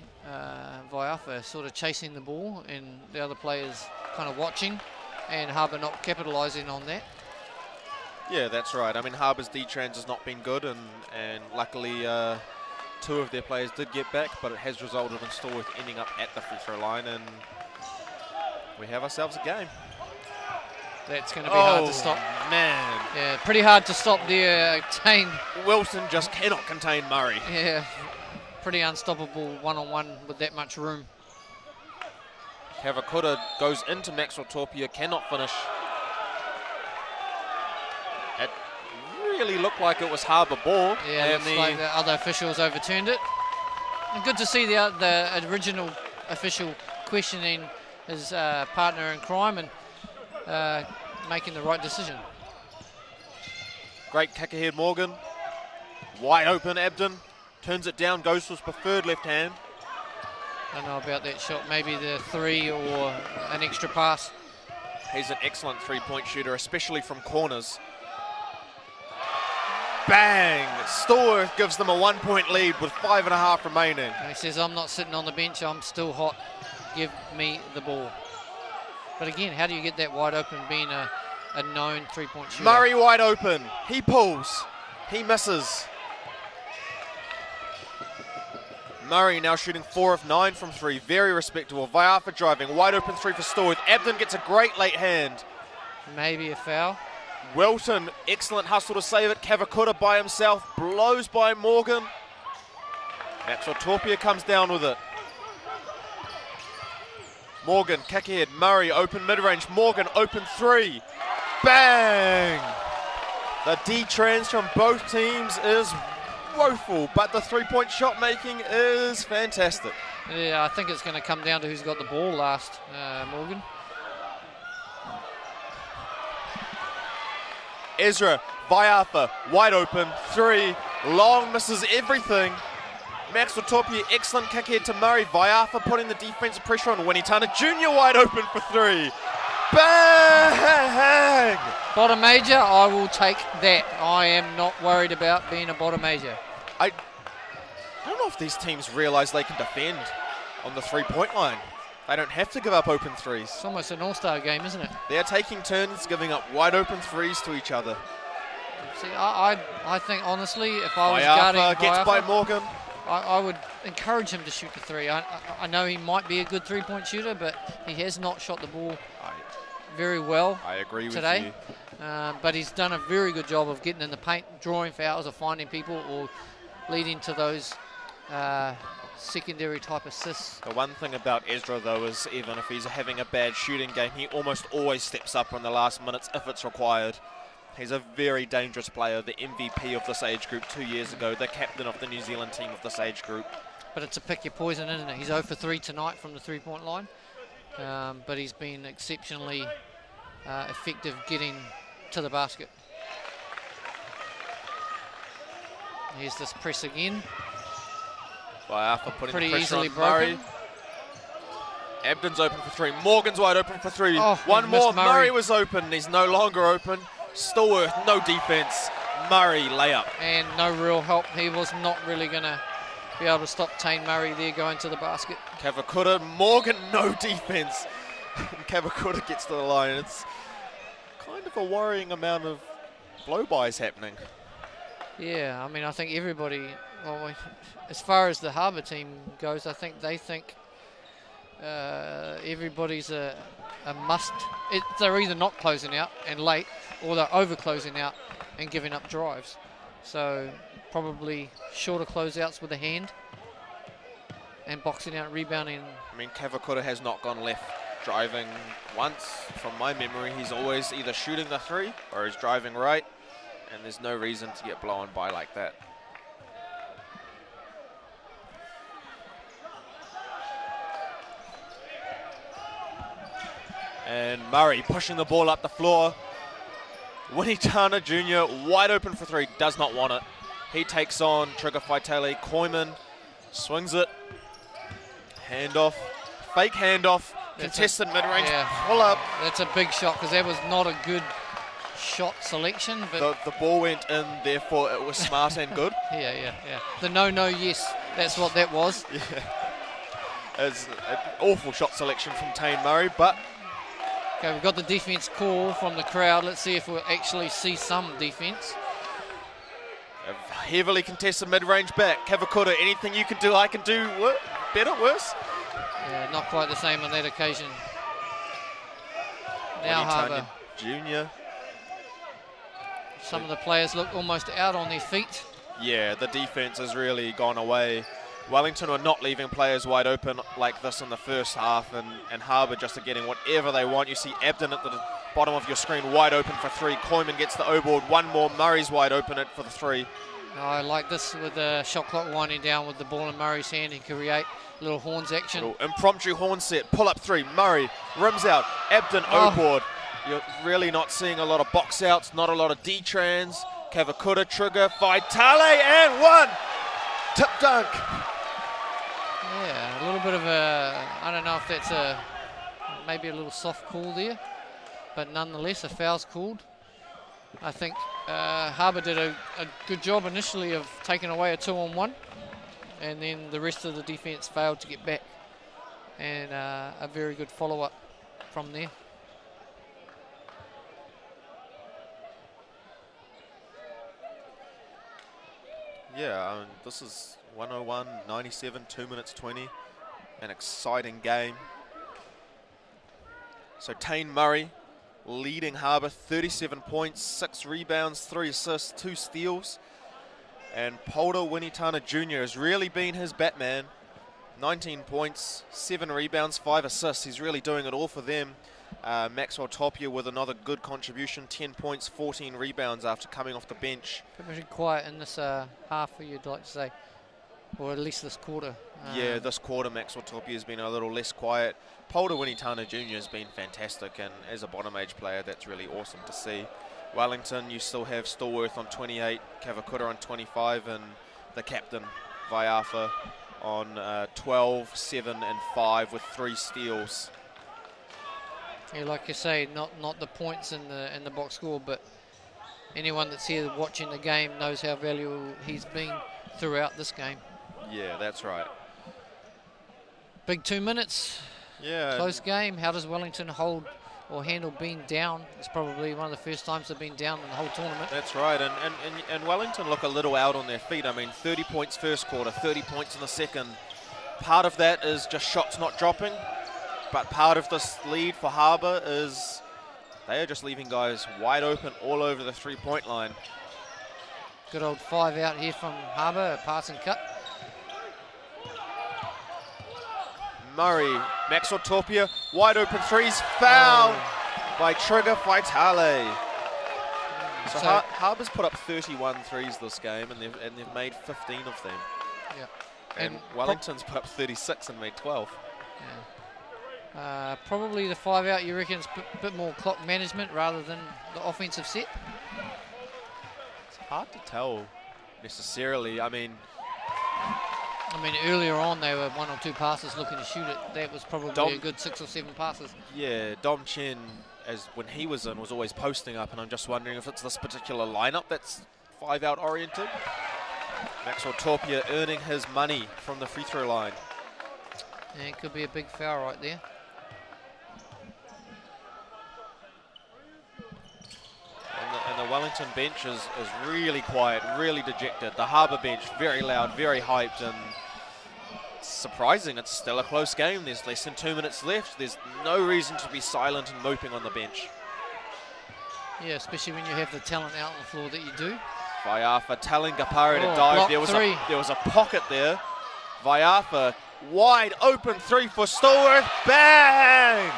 S2: Vaiafa sort of chasing the ball and the other players kind of watching, and Harbour not capitalising on that.
S1: Yeah, that's right. I mean, Harbour's D-trans has not been good, and luckily 2 of their players did get back, but it has resulted in Stallworth ending up at the free throw line, and we have ourselves a game.
S2: That's going to be hard to stop.
S1: Man.
S2: Yeah, pretty hard to stop there.
S1: Wilson just cannot contain Murray.
S2: Yeah, pretty unstoppable one-on-one with that much room.
S1: Kavakura goes into Maxwell Tapia, cannot finish. It really looked like it was Harbour ball.
S2: Yeah,
S1: and
S2: looks like the other officials overturned it. And good to see the original official questioning his partner in crime, and making the right decision.
S1: Great kick ahead, Morgan. Wide open, Abden. Turns it down, goes for his preferred left hand.
S2: I don't know about that shot, maybe the 3 or an extra pass.
S1: He's an excellent three-point shooter, especially from corners. Bang! Stallworth gives them a 1-point lead with 5.5 remaining.
S2: And he says, I'm not sitting on the bench, I'm still hot. Give me the ball. But again, how do you get that wide open being a known three-point shooter?
S1: Murray wide open. He pulls. He misses. Murray now shooting 4 of 9 from 3. Very respectable. Vaiafa driving. Wide open 3 for Stallworth. Abden gets a great late hand.
S2: Maybe a foul.
S1: Welton, excellent hustle to save it. Cavacuta by himself. Blows by Morgan. Maxwell Torpia comes down with it. Morgan, kick ahead. Murray, open mid-range. Morgan, open 3. Bang! The D-trans from both teams is woeful, but the three-point shot making is fantastic.
S2: Yeah, I think it's going to come down to who's got the ball last, Morgan.
S1: Ezra, Vaiafa, wide open, 3. Long misses everything. Maxwell Torpia, excellent kick ahead to Murray. Vaiafa putting the defensive pressure on Winitana Jr. wide open for 3. Bang!
S2: Bottom major, I will take that. I am not worried about being a bottom major.
S1: I don't know if these teams realise they can defend on the three-point line. They don't have to give up open threes.
S2: It's almost an all-star game, isn't it?
S1: They're taking turns giving up wide open threes to each other.
S2: See, I think, honestly, if I was guarding
S1: Vaiafa gets
S2: Vaiafa,
S1: by Morgan.
S2: I would encourage him to shoot the 3. I know he might be a good three-point shooter, but he has not shot the ball very well
S1: I agree with
S2: today.
S1: you.
S2: But he's done a very good job of getting in the paint, drawing fouls or finding people or leading to those secondary type assists.
S1: The one thing about Ezra, though, is even if he's having a bad shooting game, he almost always steps up in the last minutes if it's required. He's a very dangerous player, the MVP of this age group 2 years ago, the captain of the New Zealand team of this age group.
S2: But it's a pick your poison, isn't it? He's 0 for 3 tonight from the three-point line, but he's been exceptionally effective getting to the basket. Here's this press again.
S1: Vaiafa putting
S2: Pretty
S1: the pressure
S2: easily
S1: on Murray.
S2: broken.
S1: Abden's open for 3. Morgan's wide open for 3.
S2: Oh,
S1: One
S2: he
S1: more.
S2: missed Murray.
S1: Murray was open. He's no longer open. Stallworth, no defense. Murray, layup.
S2: And no real help. He was not really going to be able to stop Tane Murray there going to the basket.
S1: Cavacuta, Morgan, no defense. Cavacuta gets to the line. It's kind of a worrying amount of blow-bys happening.
S2: Yeah, I mean, I think everybody, well, as far as the Harbour team goes, I think they think everybody's a must. They're either not closing out and late, or they're over closing out and giving up drives. So probably shorter closeouts with a hand and boxing out, rebounding.
S1: I mean, Cavacuta has not gone left driving once. From my memory, he's always either shooting the 3 or he's driving right, and there's no reason to get blown by like that. And Murray pushing the ball up the floor. Winitana Jr. wide open for 3, does not want it. He takes on Trigger Faitele. Koiman swings it. Handoff. Fake handoff. Contested mid-range pull up.
S2: That's a big shot because that was not a good shot selection. But
S1: the ball went in, therefore it was smart and good.
S2: Yeah. The no, yes. That's what that was.
S1: Yeah. It's an awful shot selection from Tane Murray, but
S2: okay, we've got the defense call from the crowd. Let's see if we'll actually see some defense.
S1: a heavily contested mid-range back. Cavacuta, anything you can do, I can do. Better, worse?
S2: Yeah, not quite the same on that occasion. Now Harbour.
S1: Junior.
S2: Some of the players look almost out on their feet.
S1: Yeah, the defense has really gone away. Wellington are not leaving players wide open like this in the first half, and Harbour just are getting whatever they want. You see Abden at the bottom of your screen wide open for three. Koiman gets the O-board. One more. Murray's wide open for the three.
S2: I like this with the shot clock winding down with the ball in Murray's hand. He can create a little horns action.
S1: Little impromptu horn set. Pull up three. Murray rims out. Abden O-board. You're really not seeing a lot of box outs, not a lot of D-trans. Kavakura trigger, Vitale, and one! Tip dunk.
S2: Yeah, a little bit of a, I don't know if that's maybe a little soft call there, but nonetheless a foul's called. I think Harbour did a good job initially of taking away a 2-on-1, and then the rest of the defence failed to get back, and a very good follow-up from there.
S1: Yeah, this is 101-97, 2 minutes 20, an exciting game. So Tane Murray leading Harbour, 37 points, 6 rebounds, 3 assists, 2 steals. And Polder Winitana Jr. has really been his Batman. 19 points, 7 rebounds, 5 assists. He's really doing it all for them. Maxwell Tapia with another good contribution, 10 points, 14 rebounds after coming off the bench.
S2: Pretty quiet in this half, you'd like to say, or at least this quarter.
S1: Yeah, this quarter Maxwell Tapia has been a little less quiet. Polder Winitana Jr. has been fantastic, and as a bottom age player, that's really awesome to see. Wellington, you still have Stallworth on 28, Kavakura on 25, and the captain, Vaiafa, on 12, 7, and 5 with 3 steals.
S2: Yeah, like you say, not the points in the box score, but anyone that's here watching the game knows how valuable he's been throughout this game.
S1: Yeah, that's right.
S2: Big 2 minutes.
S1: Yeah.
S2: Close game. How does Wellington hold or handle being down? It's probably one of the first times they've been down in the whole tournament.
S1: That's right, and Wellington look a little out on their feet. I mean, 30 points first quarter, 30 points in the second. Part of that is just shots not dropping, but part of this lead for Harbour is they are just leaving guys wide open all over the three-point line.
S2: Good old 5 out here from Harbour, a pass and cut.
S1: Murray, Maxwell Tapia, wide open threes, fouled by Trigger Vitale. So Harbour's put up 31 threes this game, and they've made 15 of them.
S2: Yeah.
S1: And Wellington's put up 36 and made 12.
S2: Yeah. Probably the 5 out, you reckon, is a bit more clock management rather than the offensive set?
S1: It's hard to tell necessarily. I mean,
S2: earlier on they were 1 or 2 passes looking to shoot it. That was probably a good 6 or 7 passes.
S1: Yeah, Dom Chen, as when he was in, was always posting up, and I'm just wondering if it's this particular lineup that's 5 out oriented. Maxwell Tapia earning his money from the free throw line.
S2: Yeah, it could be a big foul right there.
S1: And the Wellington bench is really quiet, really dejected. The Harbour bench, very loud, very hyped, and it's surprising. It's still a close game. There's less than 2 minutes left. There's no reason to be silent and moping on the bench.
S2: Yeah, especially when you have the talent out on the floor that you do.
S1: Vaiafa telling Gapari to dive. There was a pocket there. Vaiafa, wide open 3 for Stallworth. Bang!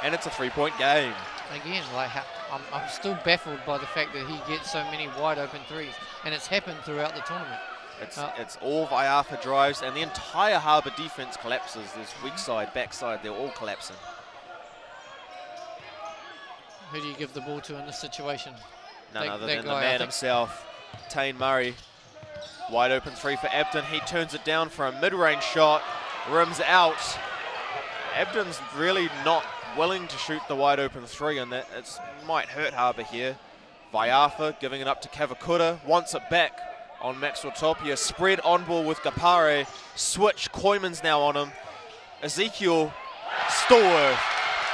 S1: And it's a 3-point game.
S2: Again, like I'm still baffled by the fact that he gets so many wide open threes, and it's happened throughout the tournament.
S1: It's all Vaiafa drives, and the entire Harbour defense collapses. There's weak side, backside, they're all collapsing.
S2: Who do you give the ball to in this situation?
S1: None other than the man himself, Tane Murray. Wide open 3 for Abden. He turns it down for a mid-range shot, rims out. Abden's really not willing to shoot the wide open 3, and that might hurt Harbour here. Vaiafa giving it up to Kavakura, wants it back on Maxwell Tapia. Spread on ball with Gapare. Switch, Koiman's now on him. Ezekiel, Stallworth,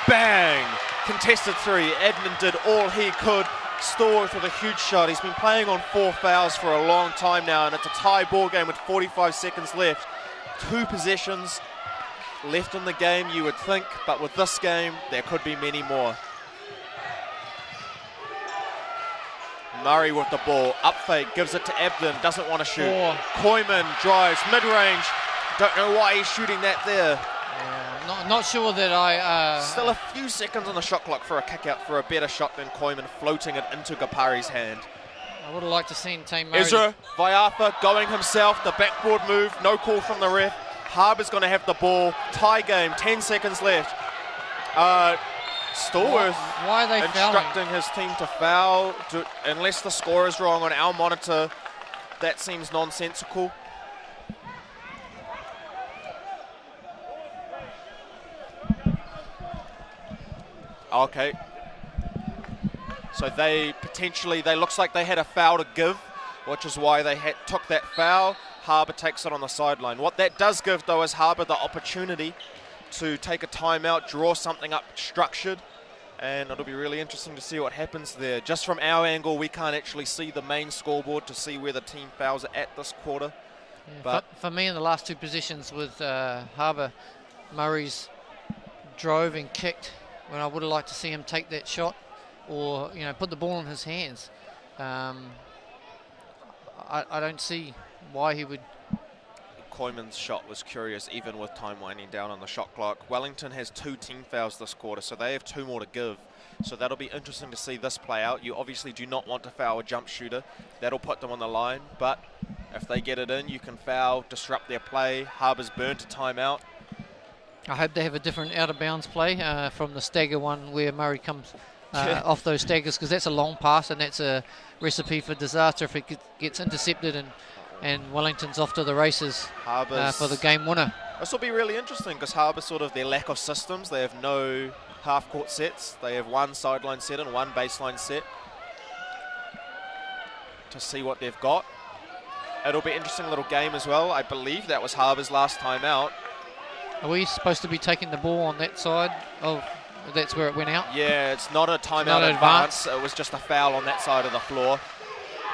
S1: bang! Contested 3. Edmund did all he could. Stallworth with a huge shot. He's been playing on 4 fouls for a long time now, and it's a tie ball game with 45 seconds left. 2 possessions left in the game, you would think, but with this game, there could be many more. Murray with the ball, up fake, gives it to Abden, doesn't want to shoot. Koiman drives, mid-range, don't know why he's shooting that there.
S2: Yeah, not sure that I...
S1: Still a few seconds on the shot clock for a kick-out for a better shot than Koiman, floating it into Gapari's hand.
S2: I would have liked to seen Tane Murray.
S1: Ezra Vaiafa going himself, the backboard move, no call from the ref. Harbour's going to have the ball, tie game, 10 seconds left. Stallworth
S2: Why are they fouling?
S1: instructing his team to foul, unless the score is wrong on our monitor. That seems nonsensical. Okay. So they looks like they had a foul to give, which is why they took that foul. Harbour takes it on the sideline. What that does give, though, is Harbour the opportunity to take a timeout, draw something up structured, and it'll be really interesting to see what happens there. Just from our angle, we can't actually see the main scoreboard to see where the team fouls are at this quarter.
S2: Yeah,
S1: but
S2: for me, in the last two positions with Harbour, Murray's drove and kicked when I would have liked to see him take that shot, or put the ball in his hands. I don't see why he would.
S1: Koyman's shot was curious, even with time winding down on the shot clock. Wellington has 2 team fouls this quarter, so they have 2 more to give. So that'll be interesting to see this play out. You obviously do not want to foul a jump shooter. That'll put them on the line, but if they get it in, you can foul, disrupt their play. Harbour's burnt a timeout.
S2: I hope they have a different out-of-bounds play from the stagger one where Murray comes off those staggers, because that's a long pass and that's a recipe for disaster if it gets intercepted and Wellington's off to the races for the game winner.
S1: This will be really interesting because Harbour, sort of their lack of systems, they have no half-court sets. They have one sideline set and one baseline set to see what they've got. It'll be an interesting little game as well. I believe that was Harbour's last time out.
S2: Are we supposed to be taking the ball on that side? Oh, that's where it went out?
S1: Yeah, it's not a timeout advance. It was just a foul on that side of the floor.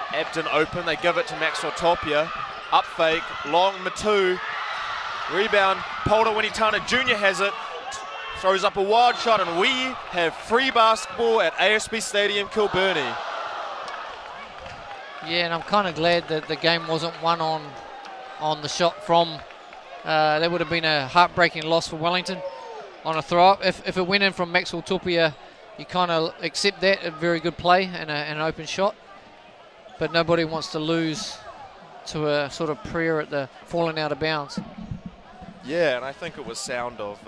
S1: Abden open, they give it to Maxwell Tapia. Up fake, long Matu. Rebound, Polder Winitana Jr. has it. Throws up a wild shot, and we have free basketball at ASB Stadium, Kilburnie.
S2: Yeah, and I'm kind of glad that the game wasn't won on the shot from. That would have been a heartbreaking loss for Wellington on a throw-up. If it went in from Maxwell Tapia, you kind of accept that, a very good play and an open shot. But nobody wants to lose to a sort of prayer at the falling out of bounds.
S1: Yeah, and I think it was sound of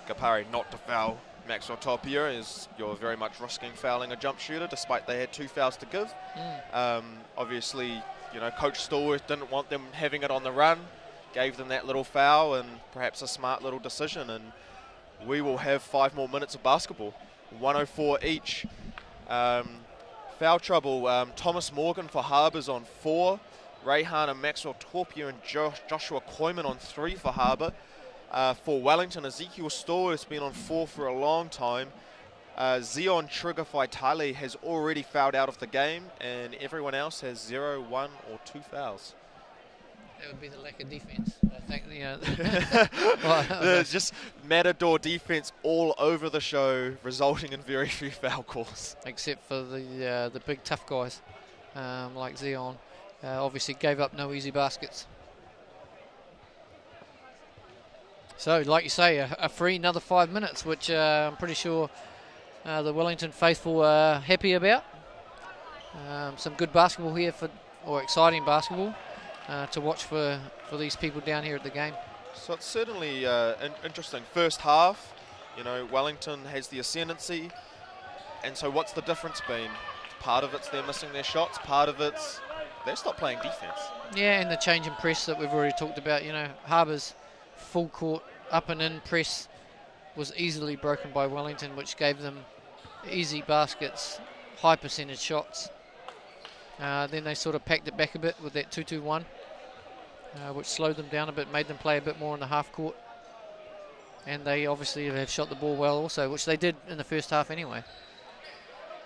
S1: Kapari not to foul Maxwell Tapia, as you're very much risking fouling a jump shooter, despite they had 2 fouls to give. Obviously, Coach Stallworth didn't want them having it on the run, gave them that little foul and perhaps a smart little decision, and we will have 5 more minutes of basketball, 104 each. Foul trouble, Thomas Morgan for Harbour's on 4, Rayhan and Maxwell Tapia and Joshua Koyman on 3 for Harbour. For Wellington, Ezekiel Storr has been on 4 for a long time. Zion Trigger Faitale has already fouled out of the game, and everyone else has 0, 1 or 2 fouls.
S2: That would be the lack of defence. I think,
S1: There's just Matador defence all over the show, resulting in very few foul calls.
S2: Except for the big tough guys like Zion. Obviously gave up no easy baskets. So, like you say, a free another 5 minutes, which I'm pretty sure the Wellington faithful are happy about. Some good basketball here or exciting basketball to watch for these people down here at the game.
S1: So it's certainly interesting. First half, Wellington has the ascendancy, and so what's the difference been? Part of it's they're missing their shots, part of it's they're not playing defence.
S2: Yeah, and the change in press that we've already talked about. Harbour's full court up and in press was easily broken by Wellington, which gave them easy baskets, high percentage shots. Then they sort of packed it back a bit with that 2-2-1, which slowed them down a bit, made them play a bit more in the half court. And they obviously have shot the ball well also, which they did in the first half anyway.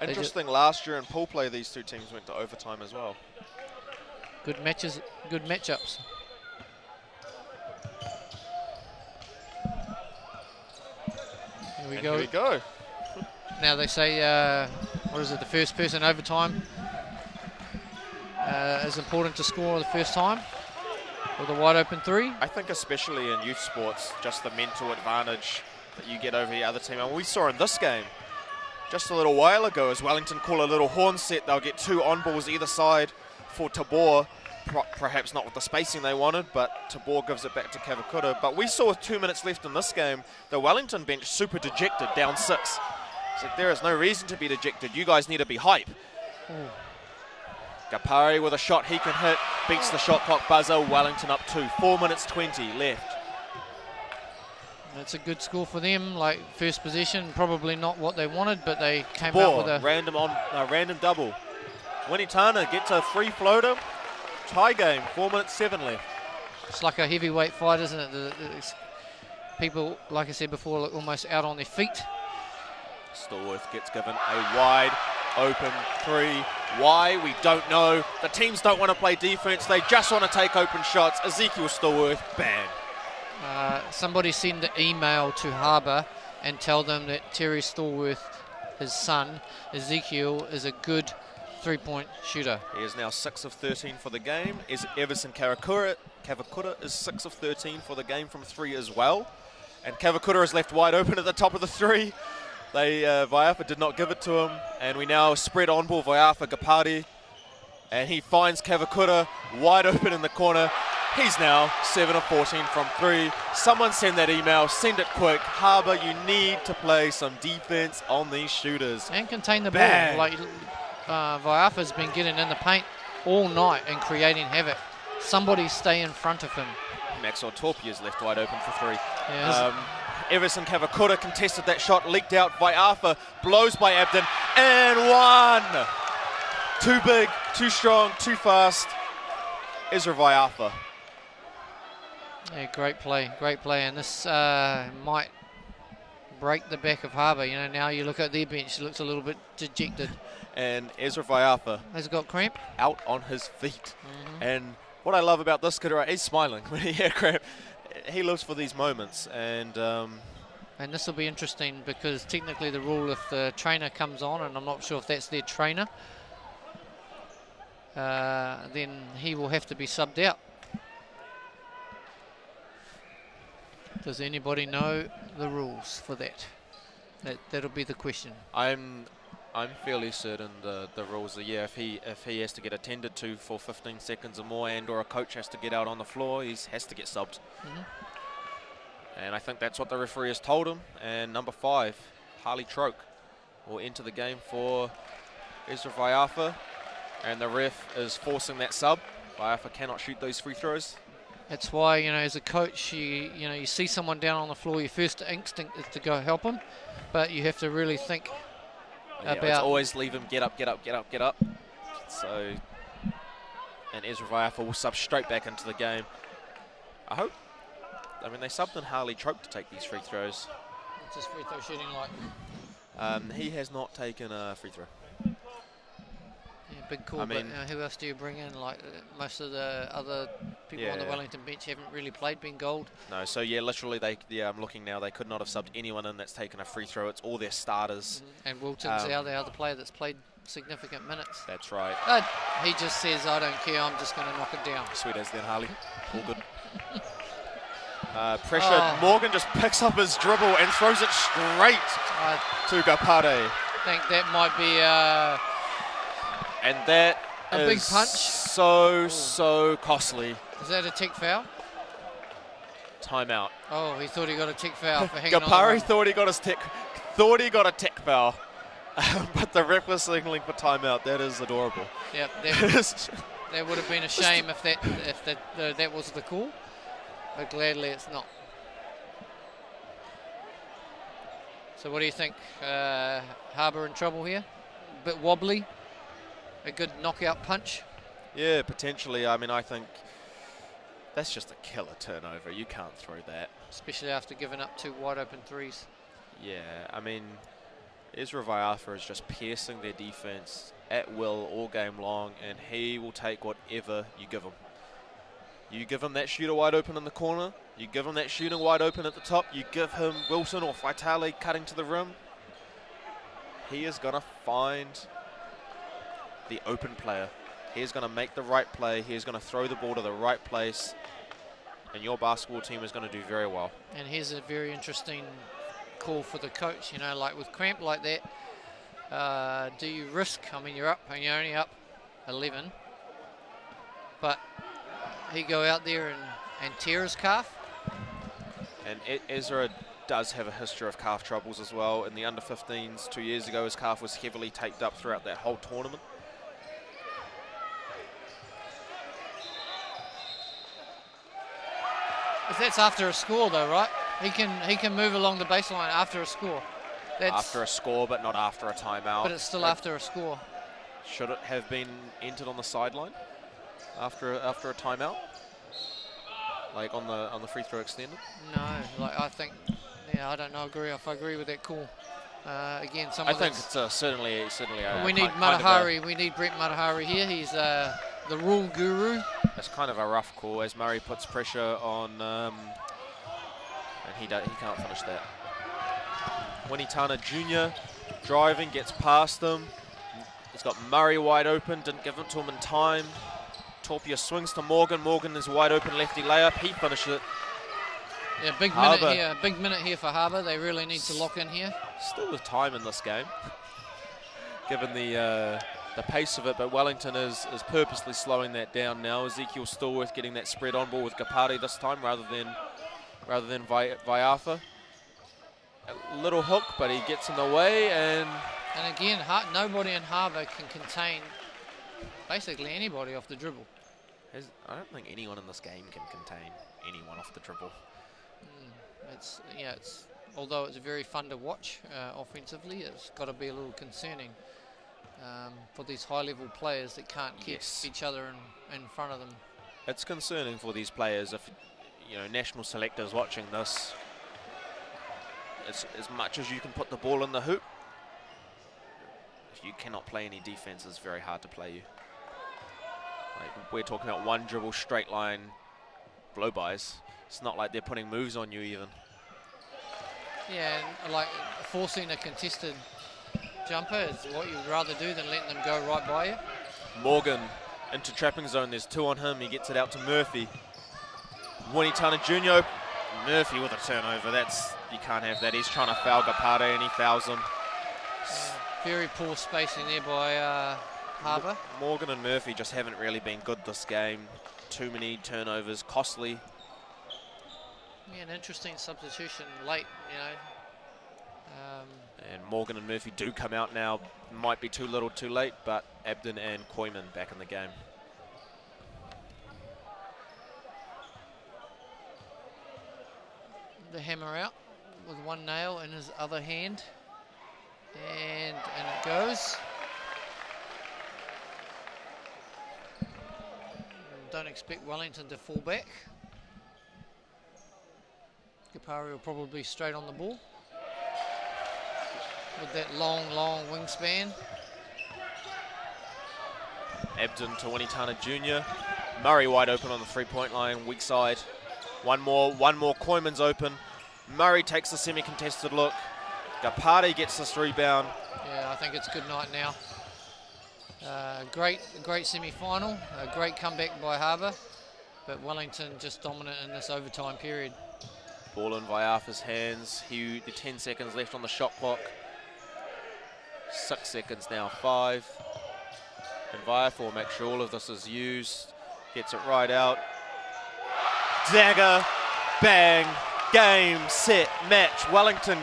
S1: Interesting, last year in pool play, these two teams went to overtime as well.
S2: Good matches, good matchups. Here we go. Now they say, the first person overtime is important to score the first time with a wide open 3.
S1: I think especially in youth sports, just the mental advantage that you get over the other team. And we saw in this game just a little while ago, as Wellington call a little horn set, they'll get 2 on balls either side for Tabor. perhaps not with the spacing they wanted, but Tabor gives it back to Kavakura. But we saw with 2 minutes left in this game, the Wellington bench super dejected, down 6. It's like, there is no reason to be dejected. You guys need to be hype. Gapari with a shot he can hit, beats the shot clock buzzer. Wellington up 2. 4 minutes 20 left.
S2: That's a good score for them. Like, first possession, probably not what they wanted, but they came out with a
S1: random double. Winitana gets a free floater. Tie game. 4 minutes 7 left.
S2: It's like a heavyweight fight, isn't it? People, like I said before, look almost out on their feet.
S1: Stallworth gets given a wide open 3. Why? We don't know. The teams don't want to play defense. They just want to take open shots. Ezekiel Stallworth, bang.
S2: Somebody send an email to Harbour and tell them that Terry Stallworth, his son, Ezekiel, is a good 3-point shooter.
S1: He is now 6 of 13 for the game. Everson Kavakura is 6 of 13 for the game from 3 as well. And Kavakura is left wide open at the top of the 3. Vaiafa did not give it to him. And we now spread on ball Vaiafa Gapari. And he finds Kavakura wide open in the corner. He's now 7 of 14 from 3. Someone send that email, send it quick. Harbour, you need to play some defense on these shooters.
S2: And contain the
S1: Bang.
S2: ball. Like, Vaiafa's been getting in the paint all night and creating havoc. Somebody stay in front of him.
S1: Maxwell Torpy is left wide open for 3.
S2: Yeah,
S1: Everson Kavakura contested that shot, leaked out. Vaiafa blows by Abden, and 1. Too big, too strong, too fast. Ezra Vaiafa.
S2: yeah, great play, and this might break the back of Harbour. You know, now you look at their bench, it looks a little bit dejected.
S1: And Ezra Vaiafa
S2: Has got cramp.
S1: out on his feet. And what I love about this kid, right, he's smiling when he had cramp. He lives for these moments, and
S2: this will be interesting because technically the rule, if the trainer comes on, and I'm not sure if that's their trainer, then he will have to be subbed out. Does anybody know the rules for that? That'll be the question.
S1: I'm fairly certain the rules are, if he has to get attended to for 15 seconds or more, and or a coach has to get out on the floor, he has to get subbed. And I think that's what the referee has told him. And number 5, Harley Troke, will enter the game for Ezra Vaiafa, and the ref is forcing that sub. Vaiafa cannot shoot those free throws.
S2: That's why, you know, as a coach, you see someone down on the floor, your first instinct is to go help him, but you have to really think about.
S1: It's always leave him get up. So, and Ezra Vaiafa will sub straight back into the game. They subbed in Harley Troke to take these free throws.
S2: What's his free throw shooting like?
S1: He has not taken a free throw.
S2: Yeah, big call, but who else do you bring in? Like, most of the other people on the Wellington bench haven't really played, been gold. No, so literally I'm looking now, they could not have subbed anyone in that's taken a free throw. It's all their starters. And Wilton's the other player that's played significant minutes.
S1: That's right.
S2: He just says, I don't care, I'm just going to knock it down.
S1: Sweet as then, Harley. All good. Pressure. Morgan just picks up his dribble and throws it straight to Gapare.
S2: I think that might be
S1: and that
S2: a
S1: is
S2: big punch.
S1: So costly.
S2: Is that a tick foul?
S1: Timeout.
S2: Oh, he thought he got a tick foul for hanging on.
S1: Gapare thought he got a tick foul, but the ref was signaling for timeout. That is adorable.
S2: Yep, that would have been a shame if that was the call. But gladly it's not. So what do you think? Harbour in trouble here? A bit wobbly? A good knockout punch?
S1: Yeah, potentially. I think that's just a killer turnover. You can't throw that.
S2: Especially after giving up 2 wide open threes.
S1: Yeah, Ezra Vaiafa is just piercing their defense at will all game long, and he will take whatever you give him. You give him that shooter wide open in the corner. You give him that shooting wide open at the top. You give him Wilson or Vitale cutting to the rim. He is going to find the open player. He is going to make the right play. He is going to throw the ball to the right place. And your basketball team is going to do very well. And
S2: here's a very interesting call for the coach. Like with cramp like that, do you risk? You're up and you're only up 11. But he go out there and tear his calf.
S1: And Ezra does have a history of calf troubles as well. In the under-15s 2 years ago, his calf was heavily taped up throughout that whole tournament.
S2: If that's after a score though, right? He can move along the baseline after a score. That's
S1: After a score, but not after a timeout.
S2: but it's still after a score.
S1: Should it have been entered on the sideline after a timeout? Like on the free throw extended?
S2: No, like I think, yeah, I don't know. I agree with that call. Again,
S1: I think it's certainly a
S2: we need Matahari. We need Brett Matahari here. He's the rule guru.
S1: It's kind of a rough call as Murray puts pressure on, and he can't finish that. Winitana Jr. driving, gets past him. He's got Murray wide open, didn't give it to him in time. Torpia swings to Morgan. Morgan is wide open lefty layup. He finishes it.
S2: Yeah, big
S1: Harbour.
S2: minute here. Big minute here for Harbour. They really need to lock in here.
S1: Still with time in this game, given the pace of it, but Wellington is purposely slowing that down now. Ezekiel Stallworth getting that spread on ball with Gapati this time rather than Vaiafa. A little hook, but he gets in the way, and
S2: again, nobody in Harbour can contain basically anybody off the dribble.
S1: I don't think anyone in this game can contain anyone off the dribble.
S2: It's although it's very fun to watch offensively, it's got to be a little concerning for these high-level players that can't keep each other in front of them.
S1: It's concerning for these players if national selectors watching this. As much as you can put the ball in the hoop, if you cannot play any defense, it's very hard to play you. Like, we're talking about one dribble, straight line, blow-bys. It's not like they're putting moves on you even.
S2: Yeah, and like forcing a contested jumper is what you'd rather do than letting them go right by you.
S1: Morgan into trapping zone. There's two on him. He gets it out to Murphy. Winitana Jr. Murphy with a turnover. You can't have that. He's trying to foul Gapati and he fouls him.
S2: Very poor spacing there by Harbour.
S1: Morgan and Murphy just haven't really been good this game. Too many turnovers, costly.
S2: Yeah, an interesting substitution late,
S1: And Morgan and Murphy do come out now. Might be too little, too late, but Abden and Koyman back in the game.
S2: The hammer out with one nail in his other hand, and it goes. Don't expect Wellington to fall back. Gapari will probably straight on the ball with that long wingspan.
S1: Abden to Winitana Jr. Murray wide open on the three-point line, weak side. One more, Koyman's open. Murray takes the semi-contested look. Gapati gets this rebound.
S2: Yeah, I think it's good night now. Great semi-final, a great comeback by Harbour, but Wellington just dominant in this overtime period.
S1: Ball in Vaiafa's hands. The 10 seconds left on the shot clock. 6 seconds now, 5. And Vaiafa will make sure all of this is used. Gets it right out. Dagger, bang, game, set, match. Wellington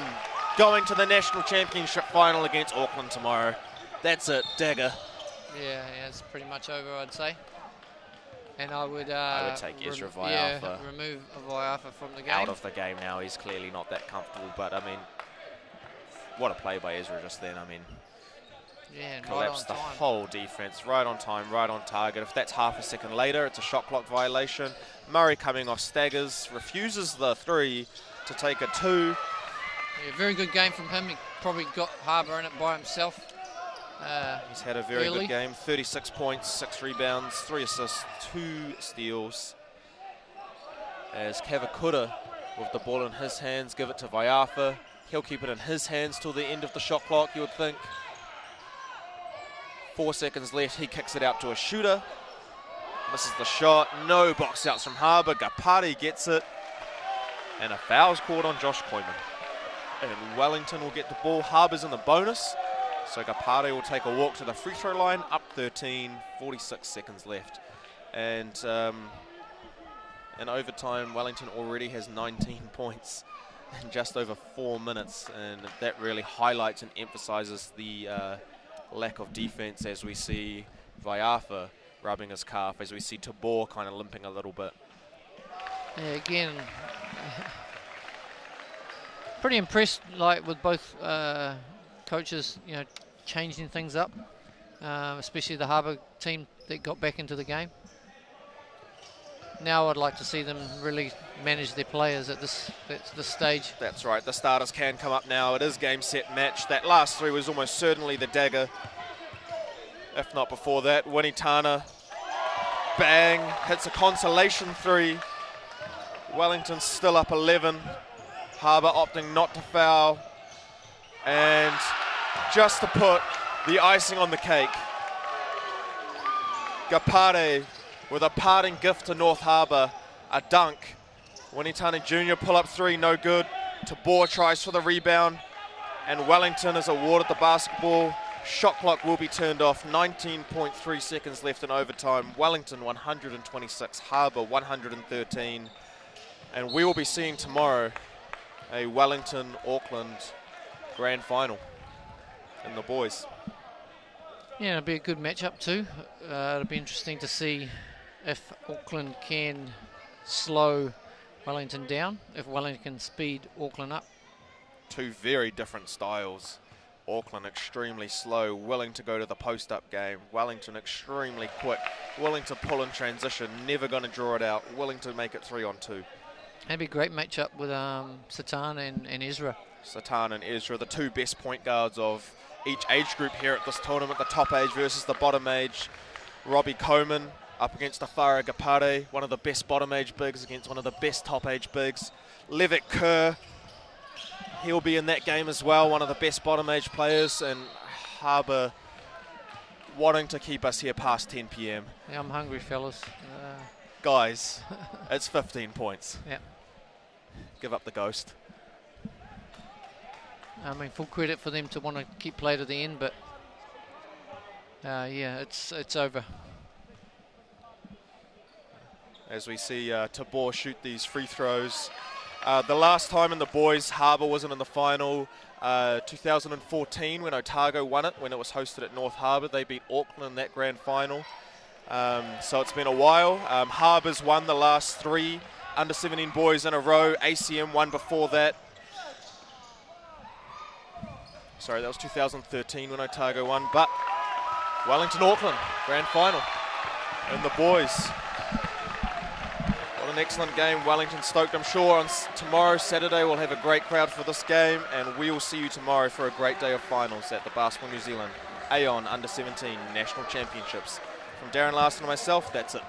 S1: going to the National Championship final against Auckland tomorrow. That's it, dagger.
S2: Yeah, it's pretty much over, I'd say. And I would
S1: take Ezra Vaiafa.
S2: Remove Vaiafa from the game.
S1: Out of the game now. He's clearly not that comfortable, but I mean, what a play by Ezra just then. I mean,
S2: yeah, and
S1: collapsed
S2: right on
S1: the
S2: time.
S1: whole defense, right on time, right on target. If that's half a second later, it's a shot clock violation. Murray coming off staggers, refuses the 3 to take a 2.
S2: Yeah, very good game from him. He probably got Harbour in it by himself.
S1: He's had a very
S2: early.
S1: good game. 36 points, 6 rebounds, 3 assists, 2 steals. As Kavakura with the ball in his hands, give it to Vaiafa. He'll keep it in his hands till the end of the shot clock, you would think. 4 seconds left, he kicks it out to a shooter. Misses the shot, no box outs from Harbour. Gapati gets it. And a foul's called on Josh Koyman. And Wellington will get the ball. Harbour's in the bonus. So Gapati will take a walk to the free throw line, up 13, 46 seconds left. And In overtime, Wellington already has 19 points in just over 4 minutes, and that really highlights and emphasises the lack of defence, as we see Vaiafa rubbing his calf, as we see Tabor kind of limping a little bit.
S2: Yeah, again, pretty impressed, like, with both coaches, you know, changing things up, especially the Harbour team that got back into the game. Now I'd like to see them really manage their players at this stage.
S1: That's right, the starters can come up now. It is game, set, match. That last three was almost certainly the dagger, if not before that. Winitana, bang, hits a consolation three. Wellington still up 11. Harbour opting not to foul. And just to put the icing on the cake, Gapare with a parting gift to North Harbour, a dunk. Winitana Jr. pull-up three, no good. Tabor tries for the rebound, and Wellington is awarded the basketball. Shot clock will be turned off. 19.3 seconds left in overtime. Wellington 126, Harbour 113. And we will be seeing tomorrow a Wellington-Auckland grand final in the boys.
S2: Yeah, it'll be a good matchup too. It'll be interesting to see if Auckland can slow Wellington down, if Wellington can speed Auckland up.
S1: Two very different styles. Auckland extremely slow, willing to go to the post-up game. Wellington extremely quick, willing to pull in transition, never going to draw it out, willing to make it 3-on-2.
S2: That'd be a great matchup with Satan and Ezra.
S1: Satan and Ezra, the two best point guards of each age group here at this tournament. The top age versus the bottom age. Robbie Coleman up against Afara Gapare, one of the best bottom age bigs against one of the best top age bigs. Levitt Kerr, he'll be in that game as well, one of the best bottom age players, and Harbour wanting to keep us here past 10 p.m.
S2: Yeah, I'm hungry, fellas.
S1: Guys, it's 15 points.
S2: Yeah.
S1: Give up the ghost.
S2: I mean, full credit for them to want to keep play to the end, but yeah, it's over.
S1: As we see Tabor shoot these free throws. The last time in the boys, Harbour wasn't in the final. 2014 when Otago won it, when it was hosted at North Harbour. They beat Auckland in that grand final. So it's been a while. Harbour's won the last three under-17 boys in a row. ACM won before that. Sorry, that was 2013 when Otago won. But Wellington-Auckland, grand final in the boys. What an excellent game. Wellington stoked. I'm sure on tomorrow, Saturday, we'll have a great crowd for this game, and we will see you tomorrow for a great day of finals at the Basketball New Zealand Aon Under-17 National Championships. From Darren Larson and myself, that's it.